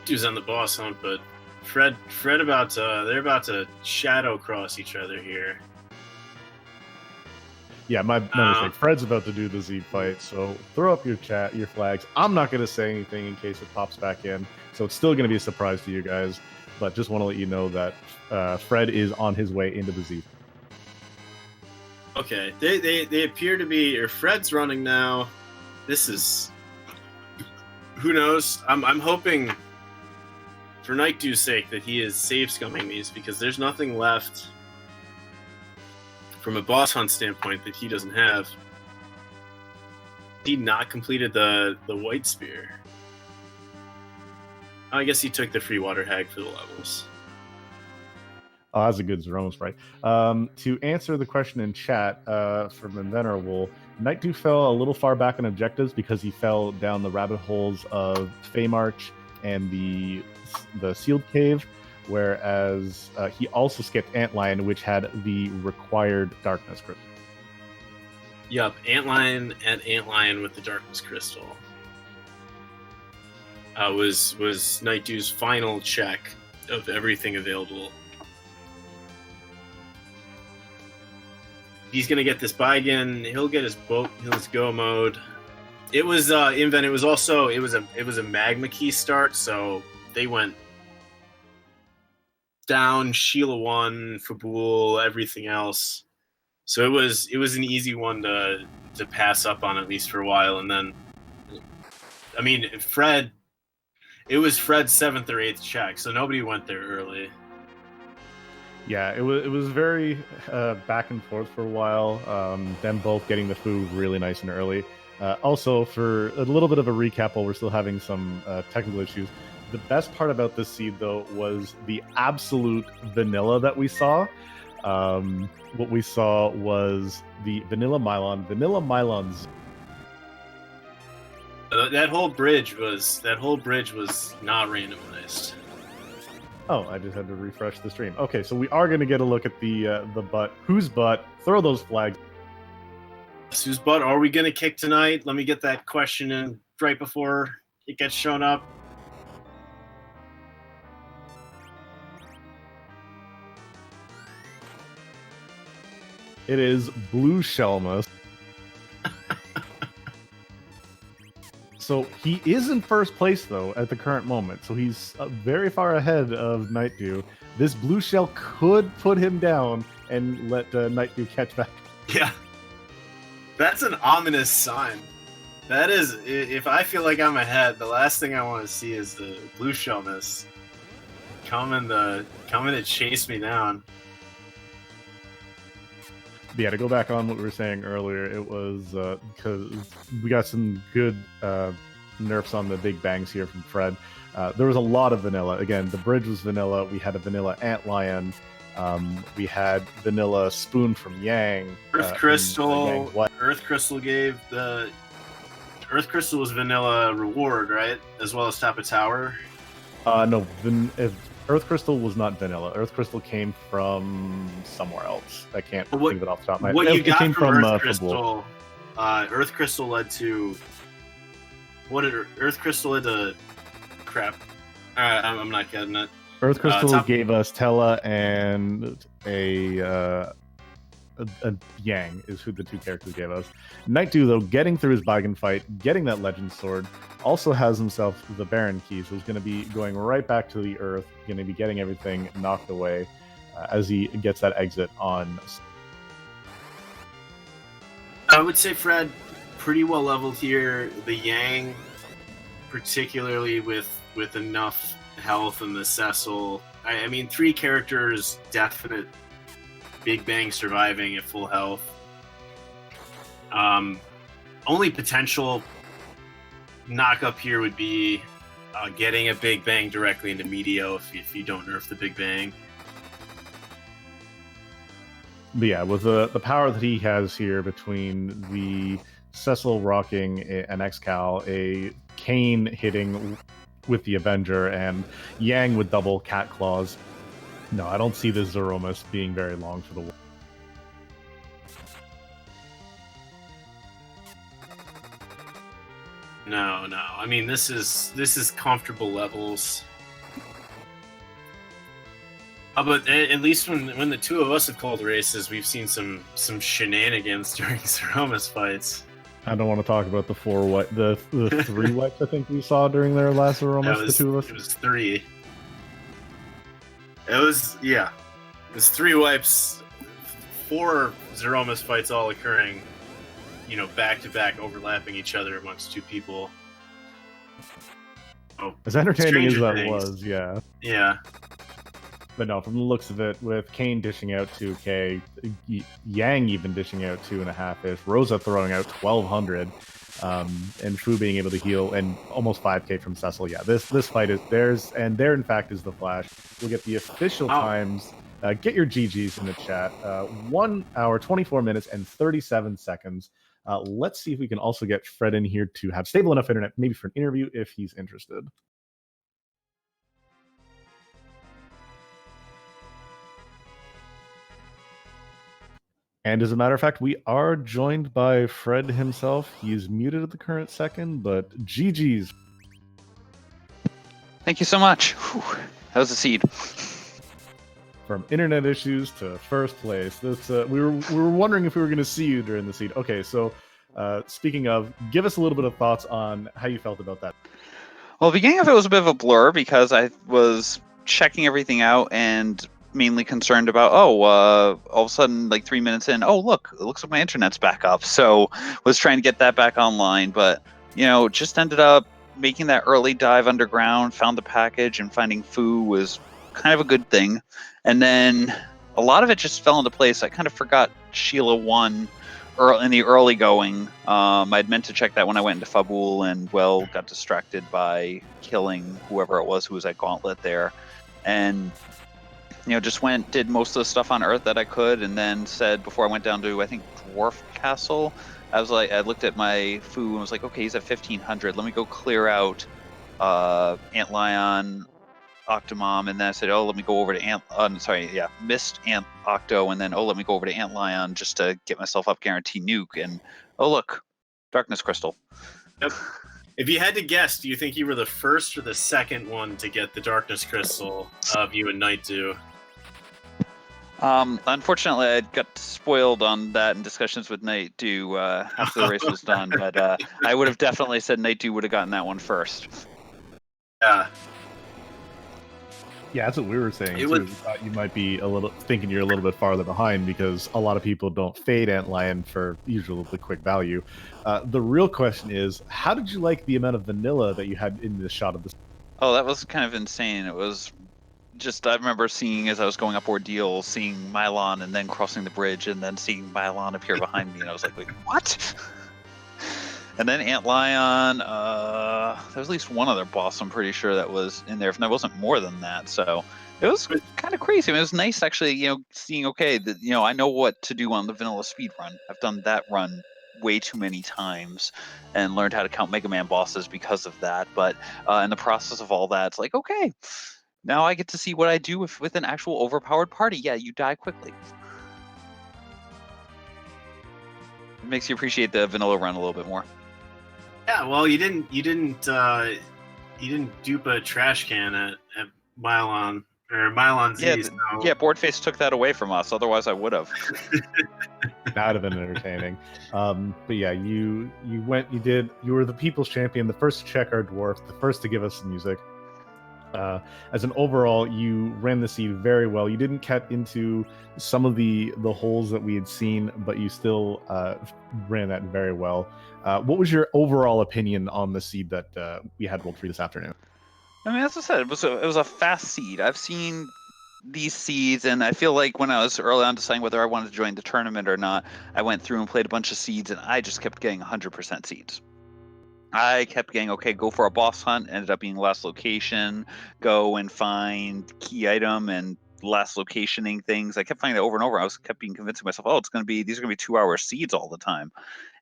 S2: Nightdew's on the boss hunt, but Fred they're about to shadow cross each other here.
S1: Yeah, my mistake. Fred's about to do the Z fight, so throw up your flags. I'm not going to say anything in case it pops back in, so it's still going to be a surprise to you guys, but just want to let you know that Fred is on his way into the Z.
S2: Okay, they appear to be, or Fred's running now. This is, who knows? I'm hoping, for Nightdew's sake, that he is safe scumming these, because there's nothing left from a boss hunt standpoint that he doesn't have. He not completed the white spear. I guess he took the free water hag for the levels.
S1: Oh, that's a good Zeromus fight. To answer the question in chat from Invenerable, Nightdew fell a little far back on objectives because he fell down the rabbit holes of Feymarch and the sealed cave, whereas he also skipped Antlion, which had the required darkness crystal.
S2: Yup, Antlion with the darkness crystal was Nightdew's final check of everything available. He's gonna get this Baigen. He'll get his go mode. It was Inven. It was a magma key start, so they went down Sheila 1, Fabul, everything else. So it was an easy one to pass up on, at least for a while, and then I mean Fred. It was Fred's 7th or 8th check, so nobody went there early.
S1: Yeah, it was very back and forth for a while. Them both getting the food really nice and early. Also, for a little bit of a recap, while we're still having some technical issues, the best part about this seed, though, was the absolute vanilla that we saw. What we saw was the vanilla Mylon.
S2: that whole bridge was not randomized.
S1: Oh, I just had to refresh the stream. Okay, so we are going to get a look at the butt. Whose butt? Throw those flags.
S2: Whose butt are we going to kick tonight? Let me get that question in right before it gets shown up.
S1: It is Blue Shelmus. So he is in first place, though, at the current moment. So he's very far ahead of Nightdew. This blue shell could put him down and let Nightdew catch back.
S2: Yeah. That's an ominous sign. That is, if I feel like I'm ahead, the last thing I want to see is the blue shellness coming to chase me down.
S1: Yeah, to go back on what we were saying earlier, it was because we got some good nerfs on the big bangs here from Fred. There was a lot of vanilla. Again, the bridge was vanilla. We had a vanilla antlion. We had vanilla spoon from Yang.
S2: Earth Crystal. Earth Crystal gave the Earth Crystal was vanilla reward, right? As well as top of tower.
S1: No, Earth Crystal was not vanilla. Earth Crystal came from somewhere else. I can't think of it off the top of my head.
S2: What you got
S1: came
S2: from
S1: Fabul.
S2: Earth Crystal? Earth Crystal led to. What did Earth Crystal led to? Crap. I'm not getting it.
S1: Earth Crystal gave us Tella and a Yang is who the two characters gave us. Nightdew, though, getting through his Baigan fight, getting that Legend Sword, also has himself the Baron Key, so he's going to be going right back to the Earth, going to be getting everything knocked away as he gets that exit on.
S2: I would say, Fred, pretty well leveled here. The Yang, particularly with enough health, and the Cecil. I mean, 3 characters, definite Big Bang surviving at full health. Only potential knock up here would be getting a Big Bang directly into Meteo if you don't nerf the Big Bang.
S1: But yeah, with the power that he has here between the Cecil rocking an X-Cal, a Kane hitting with the Avenger, and Yang with double cat claws. No, I don't see this Zeromus being very long for the war.
S2: No. I mean, this is comfortable levels. But at least when the two of us have called races, we've seen some shenanigans during Zeromus fights.
S1: I don't want to talk about the 3 wipes I think we saw during their last Zeromus, the two of us.
S2: It was 3. It was 3 wipes, 4 Zeromus fights all occurring, back to back, overlapping each other amongst 2 people. Oh,
S1: as entertaining as that
S2: things.
S1: was, yeah.
S2: Yeah.
S1: But no, from the looks of it, with Kane dishing out 2k, Yang even dishing out 2.5ish, Rosa throwing out 1200, and Fu being able to heal, and almost 5k from Cecil. Yeah, this fight is theirs, and there in fact is the Flash. We'll get the official times. Get your GGs in the chat. 1 hour, 24 minutes, and 37 seconds. Let's see if we can also get Fred in here to have stable enough internet, maybe for an interview if he's interested. And as a matter of fact, we are joined by Fred himself. He's muted at the current second, but GG's.
S3: Thank you so much. Whew. That was a seed.
S1: From internet issues to first place. This we were wondering if we were going to see you during the seed. Okay, so speaking of, give us a little bit of thoughts on how you felt about that.
S3: Well, the beginning of it was a bit of a blur because I was checking everything out and mainly concerned about, all of a sudden, like 3 minutes in, oh, look, it looks like my internet's back up. So was trying to get that back online, but, just ended up making that early dive underground, found the package, and finding Fu was kind of a good thing. And then a lot of it just fell into place. I kind of forgot Sheila won in the early going. I'd meant to check that when I went into Fabul and, got distracted by killing whoever it was who was at Gauntlet there. And just did most of the stuff on Earth that I could, and then said before I went down to, I think, Dwarf Castle, I looked at my foo and was like, okay, he's at 1500. Let me go clear out Antlion, Octomom, and then I said, oh, let me go over to Mist, Ant, Octo, and then let me go over to Antlion just to get myself up guarantee nuke, and look, Darkness Crystal.
S2: Yep. If you had to guess, do you think you were the first or the second one to get the Darkness Crystal of you and nightdew?
S3: Unfortunately, I got spoiled on that in discussions with nightdew after the race was done, but I would have definitely said nightdew would have gotten that one first.
S2: Yeah.
S1: Yeah, that's what we were saying too.
S2: Was...
S1: We thought you might be thinking you're a little bit farther behind because a lot of people don't fade Antlion for usually quick value. The real question is, how did you like the amount of vanilla that you had in this shot of this?
S3: Oh, that was kind of insane. It was just, I remember seeing as I was going up Ordeal, seeing Mylon and then crossing the bridge and then seeing Mylon appear behind me, and I was like, wait, what? And then Antlion, there was at least one other boss I'm pretty sure that was in there, if there wasn't more than that. So it was kind of crazy. I mean, it was nice actually, seeing, okay, that, I know what to do on the vanilla speed run. I've done that run way too many times and learned how to count Mega Man bosses because of that. But in the process of all that, it's like, okay, now I get to see what I do with an actual overpowered party. Yeah, you die quickly. It makes you appreciate the vanilla run a little bit more.
S2: Yeah, well, you didn't dupe a trash can at Mylon or Mylon Z.
S3: Yeah, Boardface took that away from us. Otherwise, I would have.
S1: That would have been entertaining. But yeah, you were the people's champion, the first to check our dwarf, the first to give us music. As an overall, you ran the seed very well. You didn't cut into some of the holes that we had seen, but you still ran that very well. What was your overall opinion on the seed that we had rolled free this afternoon?
S3: I mean, as I said, it was a fast seed. I've seen these seeds, and I feel like when I was early on deciding whether I wanted to join the tournament or not, I went through and played a bunch of seeds, and I just kept getting 100% seeds. I kept getting, okay, go for a boss hunt, ended up being last location, go and find key item and last locationing things. I kept finding that over and over. I kept being convincing myself, these are going to be 2-hour seeds all the time.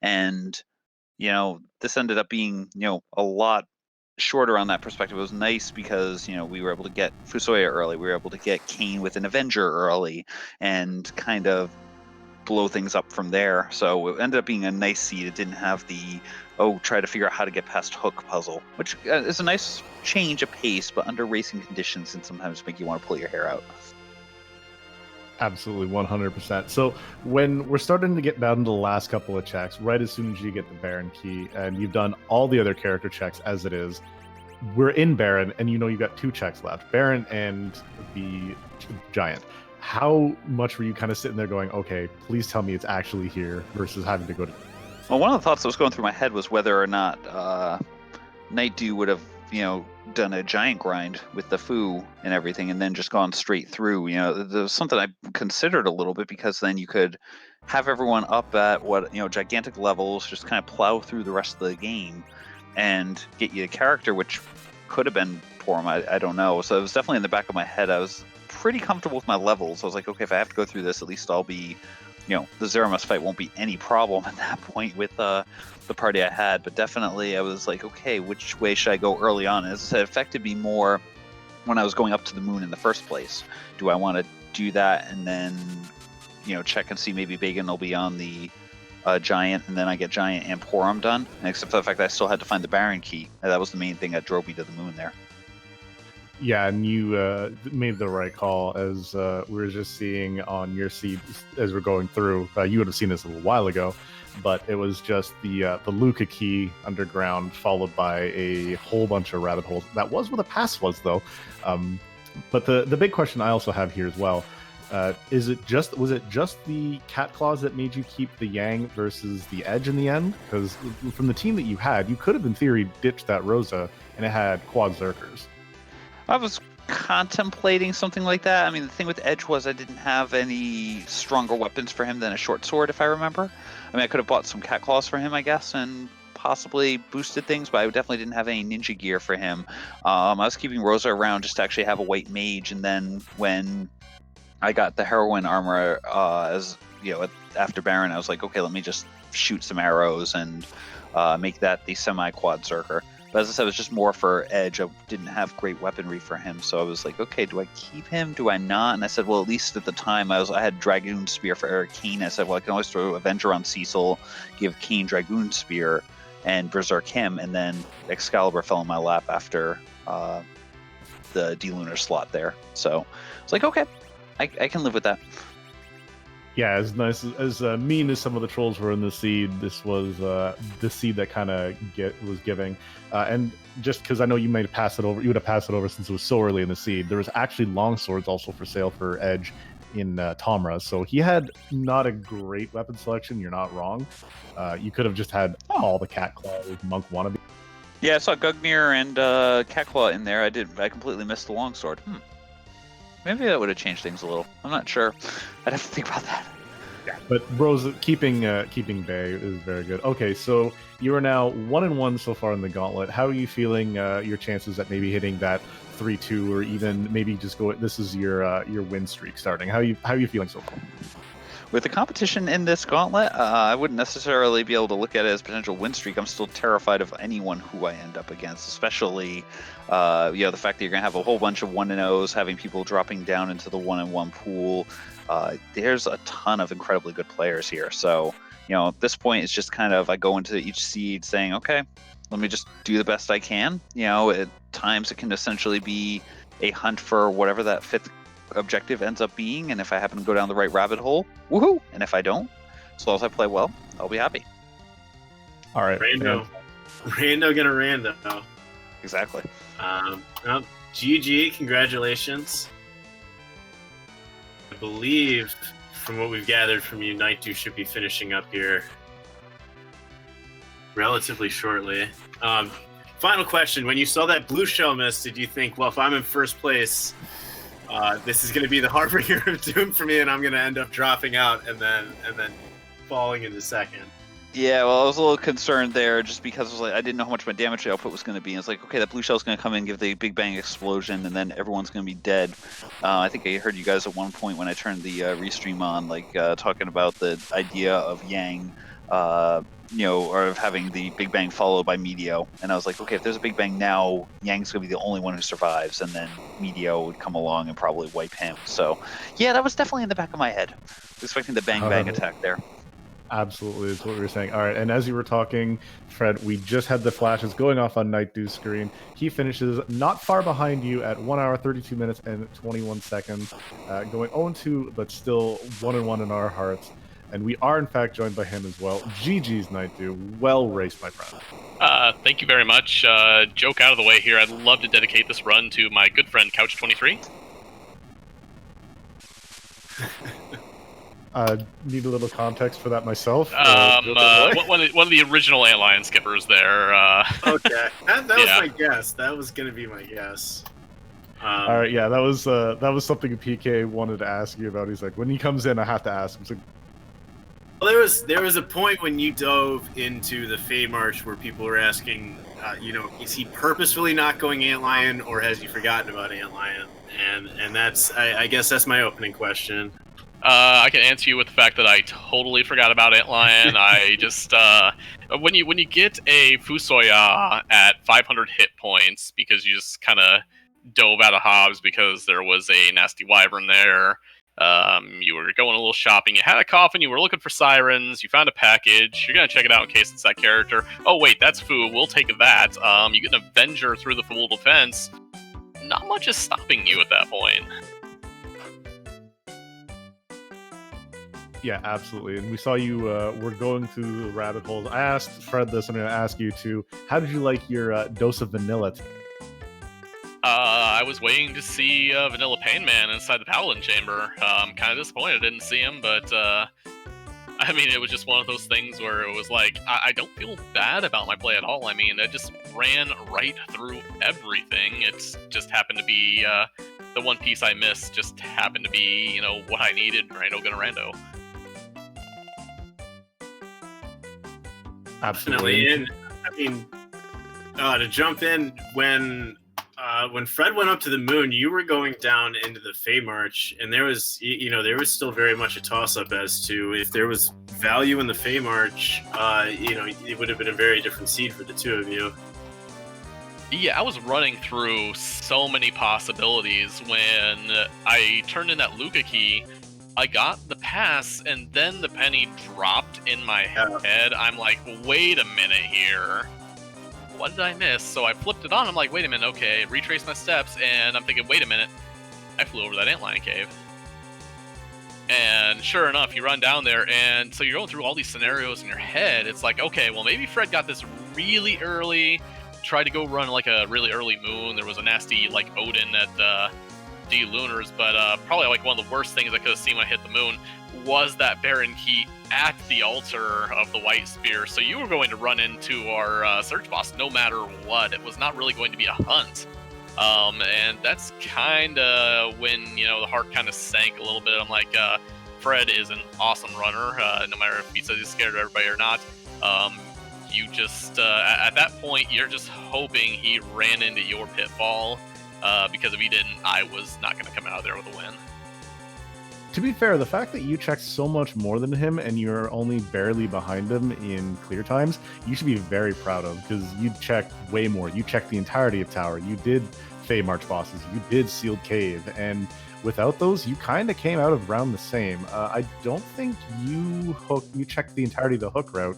S3: And, this ended up being, a lot shorter on that perspective. It was nice because, we were able to get Fusoya early. We were able to get Kane with an Avenger early and kind of blow things up from there. So it ended up being a nice seed. It didn't have the try to figure out how to get past Hook puzzle, which is a nice change of pace, but under racing conditions can sometimes make you want to pull your hair out.
S1: Absolutely, 100%. So when we're starting to get down to the last couple of checks, right as soon as you get the Baron key and you've done all the other character checks as it is, we're in Baron and you've got 2 checks left, Baron and the Giant. How much were you kind of sitting there going, okay, please tell me it's actually here versus having to go to...
S3: Well, one of the thoughts that was going through my head was whether or not nightdew would have, done a giant grind with the foo and everything and then just gone straight through. There was something I considered a little bit because then you could have everyone up at gigantic levels, just kind of plow through the rest of the game and get you a character, which could have been Porum. I don't know. So it was definitely in the back of my head. I was pretty comfortable with my levels. I was like, okay, if I have to go through this, at least I'll be, the Zeramus fight won't be any problem at that point with the party I had. But definitely I was like, okay, which way should I go early on? As I said, it affected me more when I was going up to the moon in the first place. Do I want to do that and then, check and see maybe Bagan will be on the Giant, and then I get Giant and Porum done? And except for the fact that I still had to find the Baron key. That was the main thing that drove me to the moon there.
S1: Yeah, and you made the right call. As we were just seeing on your seed as we're going through. You would have seen this a little while ago, but it was just the Luca key underground, followed by a whole bunch of rabbit holes. That was where the pass was, though. But the big question I also have here as well, was it just the cat claws that made you keep the Yang versus the Edge in the end? Because from the team that you had, you could have in theory ditched that Rosa, and it had quad Zerkers.
S3: I was contemplating something like that. I mean, the thing with Edge was I didn't have any stronger weapons for him than a short sword, if I remember. I mean, I could have bought some cat claws for him, I guess, and possibly boosted things, but I definitely didn't have any ninja gear for him. I was keeping Rosa around just to actually have a white mage, and then when I got the heroine armor, after Baron, I was like, okay, let me just shoot some arrows and make that the semi-quad Zerker. But as I said, it was just more for edge. I didn't have great weaponry for him, so I was like, okay, do I keep him? Do I not? And I said, well, at least at the time, I had Dragoon Spear for Eric Kane. I said, well, I can always throw Avenger on Cecil, give Kane Dragoon Spear, and Berserk him, and then Excalibur fell in my lap after the D-Lunar slot there. So it's like, okay, I can live with that.
S1: Yeah, as nice as mean as some of the trolls were in the seed, this was the seed that kind of was giving. And just because I know you might have passed it over, you would have passed it over since it was so early in the seed. There was actually longswords also for sale for Edge in Tomra, so he had not a great weapon selection. You're not wrong. You could have just had all the cat claw monk wannabe.
S3: Yeah, I saw Gugnir and Catclaw in there. I completely missed the longsword. Maybe that would have changed things a little. I'm not sure. I'd have to think about that.
S1: Yeah, but Rose keeping Bay is very good. Okay, so you are now 1-1 so far in the Gauntlet. How are you feeling? Your chances at maybe hitting that 3-2, or even maybe just go. This is your win streak starting. How are you feeling so far?
S3: With the competition in this Gauntlet, I wouldn't necessarily be able to look at it as potential win streak. I'm still terrified of anyone who I end up against, especially the fact that you're going to have a whole bunch of 1-0s, having people dropping down into the 1-1 pool. There's a ton of incredibly good players here. So, at this point, it's just kind of I go into each seed saying, okay, let me just do the best I can. At times it can essentially be a hunt for whatever that fifth objective ends up being, and if I happen to go down the right rabbit hole, woohoo! And if I don't, as long as I play well, I'll be happy.
S1: All right,
S2: rando gonna rando.
S3: Exactly.
S2: Well, GG, congratulations. I believe, from what we've gathered from you, nightdew should be finishing up here relatively shortly. Final question: when you saw that blue shell miss, did you think, well, if I'm in first place, this is going to be the harbinger of doom for me, and I'm going to end up dropping out and then falling into second?
S3: Yeah, well, I was a little concerned there just because I was like, I didn't know how much my damage output was going to be. It's like, okay, that blue shell's going to come in, give the big bang explosion, and then everyone's going to be dead. I think I heard you guys at one point when I turned the restream on, talking about the idea of Yang, or of having the big bang followed by Meteor. And I was like, okay, if there's a big bang now, Yang's going to be the only one who survives, and then Meteor would come along and probably wipe him. So, yeah, that was definitely in the back of my head. Expecting the bang attack there.
S1: Absolutely, is what we were saying. All right, and as you were talking, Fred, we just had the flashes going off on nightdew's screen. He finishes not far behind you at 1 hour, 32 minutes, and 21 seconds, going 0-2, but still 1-1 in our hearts. And we are, in fact, joined by him as well. GG's nightdew. Well raced, my friend.
S4: Thank you very much. Joke out of the way here. I'd love to dedicate this run to my good friend Couch23.
S1: Need a little context for that myself.
S4: One of the original Antlion skippers there.
S2: Okay, that was my guess. That was going to be my guess.
S1: All right, yeah, that was something PK wanted to ask you about. He's like, when he comes in, I have to ask him. So,
S2: well, there was a point when you dove into the Fey March where people were asking, is he purposefully not going Antlion, or has he forgotten about Antlion? And that's, I guess that's my opening question.
S4: I can answer you with the fact that I totally forgot about Antlion. I just when you get a Fusoya at 500 hit points because you just kind of dove out of Hobbs because there was a nasty wyvern there. You were going a little shopping. You had a coffin. You were looking for sirens. You found a package. You're gonna check it out in case it's that character. Oh wait, that's Fu. We'll take that. You get an Avenger through the Fabul defense. Not much is stopping you at that point.
S1: yeah, absolutely. And we saw you were going through the rabbit holes. I asked Fred this. I'm going to ask you too. How did you like your dose of vanilla?
S4: I was waiting to see Vanilla Pain Man inside the Paladin Chamber. Kind of disappointed I didn't see him, but I mean, it was just one of those things where it was like, I don't feel bad about my play at all. I mean, I just ran right through everything. It's just happened to be the one piece I missed just happened to be, what I needed. Rando gonna rando.
S1: Absolutely.
S2: And I mean, to jump in when when Fred went up to the moon, you were going down into the Fey March, and there was still very much a toss-up as to if there was value in the Fey March. It would have been a very different seed for the two of you.
S4: Yeah, I was running through so many possibilities when I turned in that Luca key. I got the pass, and then the penny dropped in my head. I'm like, wait a minute here. What did I miss? So I flipped it on. I'm like, wait a minute, okay. Retrace my steps, and I'm thinking, wait a minute. I flew over that antlion cave. And sure enough, you run down there, and so you're going through all these scenarios in your head. It's like, okay, well, maybe Fred got this really early, tried to go run like a really early moon. There was a nasty like Odin at D Lunars, but probably like one of the worst things I could have seen when I hit the moon was that Baron key at the altar of the White Spear. So you were going to run into our search boss no matter what. It was not really going to be a hunt. And that's kind of when, the heart kind of sank a little bit. I'm like, Fred is an awesome runner, no matter if he says he's scared of everybody or not. You just, at that point, you're just hoping he ran into your pitfall, because if he didn't, I was not going to come out of there with a win.
S1: To be fair, the fact that you checked so much more than him and you're only barely behind him in clear times, you should be very proud of, because you checked way more. You checked the entirety of Tower. You did Fey March bosses. You did Sealed Cave. And without those, you kind of came out of round the same. I don't think you checked the entirety of the hook route,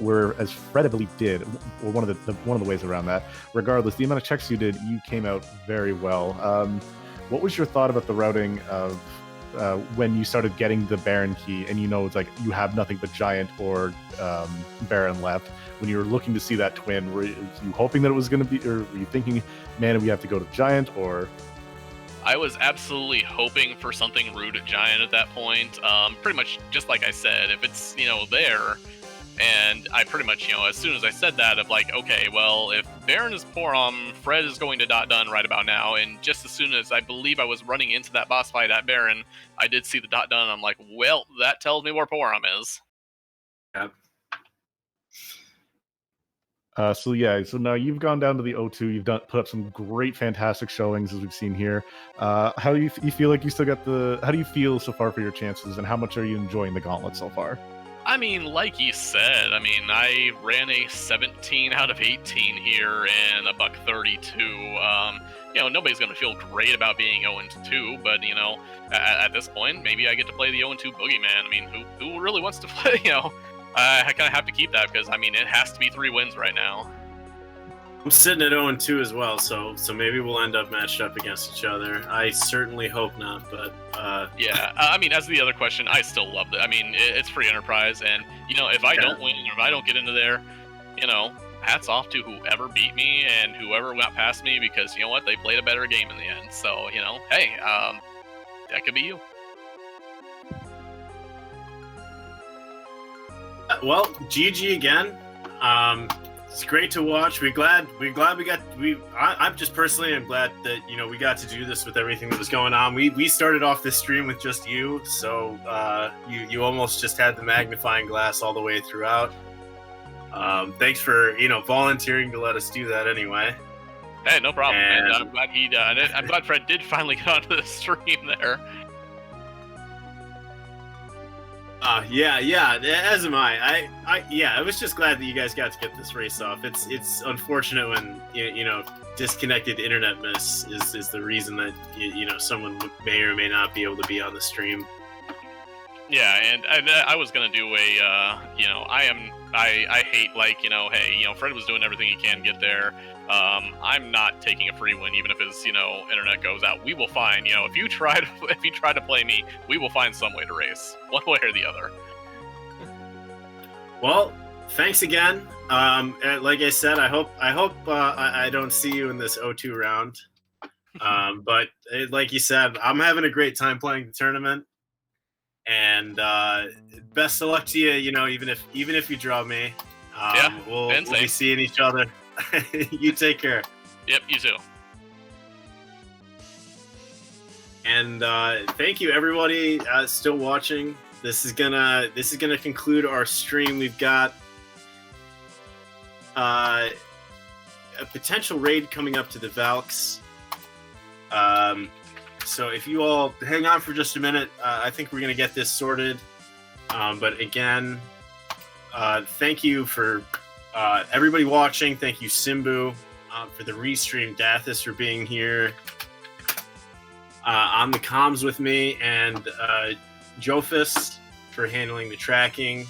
S1: whereas Fred, I believe, did, or one of the ways around that. Regardless, the amount of checks you did, you came out very well. What was your thought about the routing of when you started getting the Baron key, and it's like you have nothing but Giant or Baron left? When you were looking to see that twin, were you hoping that it was going to be, or were you thinking, man, we have to go to Giant? Or
S4: I was absolutely hoping for something rude at Giant at that point. Pretty much just like I said, if it's, there, and I pretty much, as soon as I said that, I'm like, okay, well, if Baron is Porom, Fred is going to dot done right about now, and just as soon as I believe I was running into that boss fight at Baron, I did see the dot done, I'm like, well, that tells me where Porom is.
S2: Yep.
S1: So now you've gone down to the O2. You've put up some great, fantastic showings as we've seen here. How do you feel like you still got how do you feel so far for your chances, and how much are you enjoying the Gauntlet so far?
S4: I mean, like you said, I ran a 17 out of 18 here and a $132. Nobody's going to feel great about being 0-2, but, at this point, maybe I get to play the 0-2 Boogeyman. Who really wants to play, I kind of have to keep that because, it has to be 3 wins right now.
S2: I'm sitting at 0-2 as well, so maybe we'll end up matched up against each other. I certainly hope not, but...
S4: Yeah, as the other question, I still love it. It's free enterprise, and, if I don't win, or if I don't get into there, hats off to whoever beat me and whoever got past me, because, they played a better game in the end. So, hey, that could be you.
S2: Well, GG again. It's great to watch. I'm glad that we got to do this with everything that was going on. We started off this stream with just you, so you almost just had the magnifying glass all the way throughout. Thanks for volunteering to let us do that anyway.
S4: Hey, no problem. And I'm glad I'm glad Fred did finally get onto the stream there.
S2: Yeah, as am I. I was just glad that you guys got to get this race off. It's unfortunate when disconnected internet miss is the reason that someone may or may not be able to be on the stream.
S4: Yeah, and I was gonna do a I hate hey, Fred was doing everything he can get there. I'm not taking a free win, even if his internet goes out. We will find if you try to play me, we will find some way to race, one way or the other.
S2: Well, thanks again. Like I said, I hope I don't see you in this O2 round. But like you said, I'm having a great time playing the tournament. And best of luck to you. Even if you draw me, we'll be seeing each other. You take care.
S4: Yep, you too.
S2: And thank you, everybody still watching. This is gonna conclude our stream. We've got a potential raid coming up to the Valks. So if you all hang on for just a minute, I think we're going to get this sorted. But again, thank you for everybody watching. Thank you, Simbu, for the restream. Dathis for being here on the comms with me, and Jofus for handling the tracking.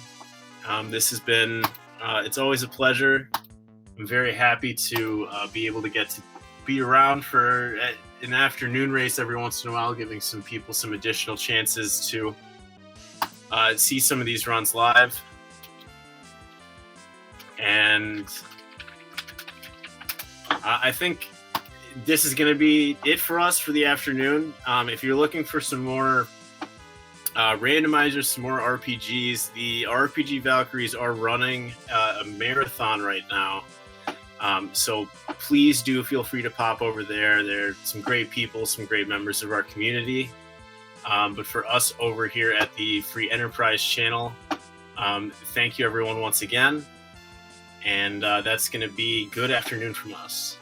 S2: This has been, it's always a pleasure. I'm very happy to be able to get to be around for an afternoon race every once in a while, giving some people some additional chances to see some of these runs live. And I think this is going to be it for us for the afternoon. If you're looking for some more randomizers, some more RPGs, the RPG Valkyries are running a marathon right now. So please do feel free to pop over there. There are some great people, some great members of our community. But for us over here at the Free Enterprise channel, thank you everyone once again. And that's going to be good afternoon from us.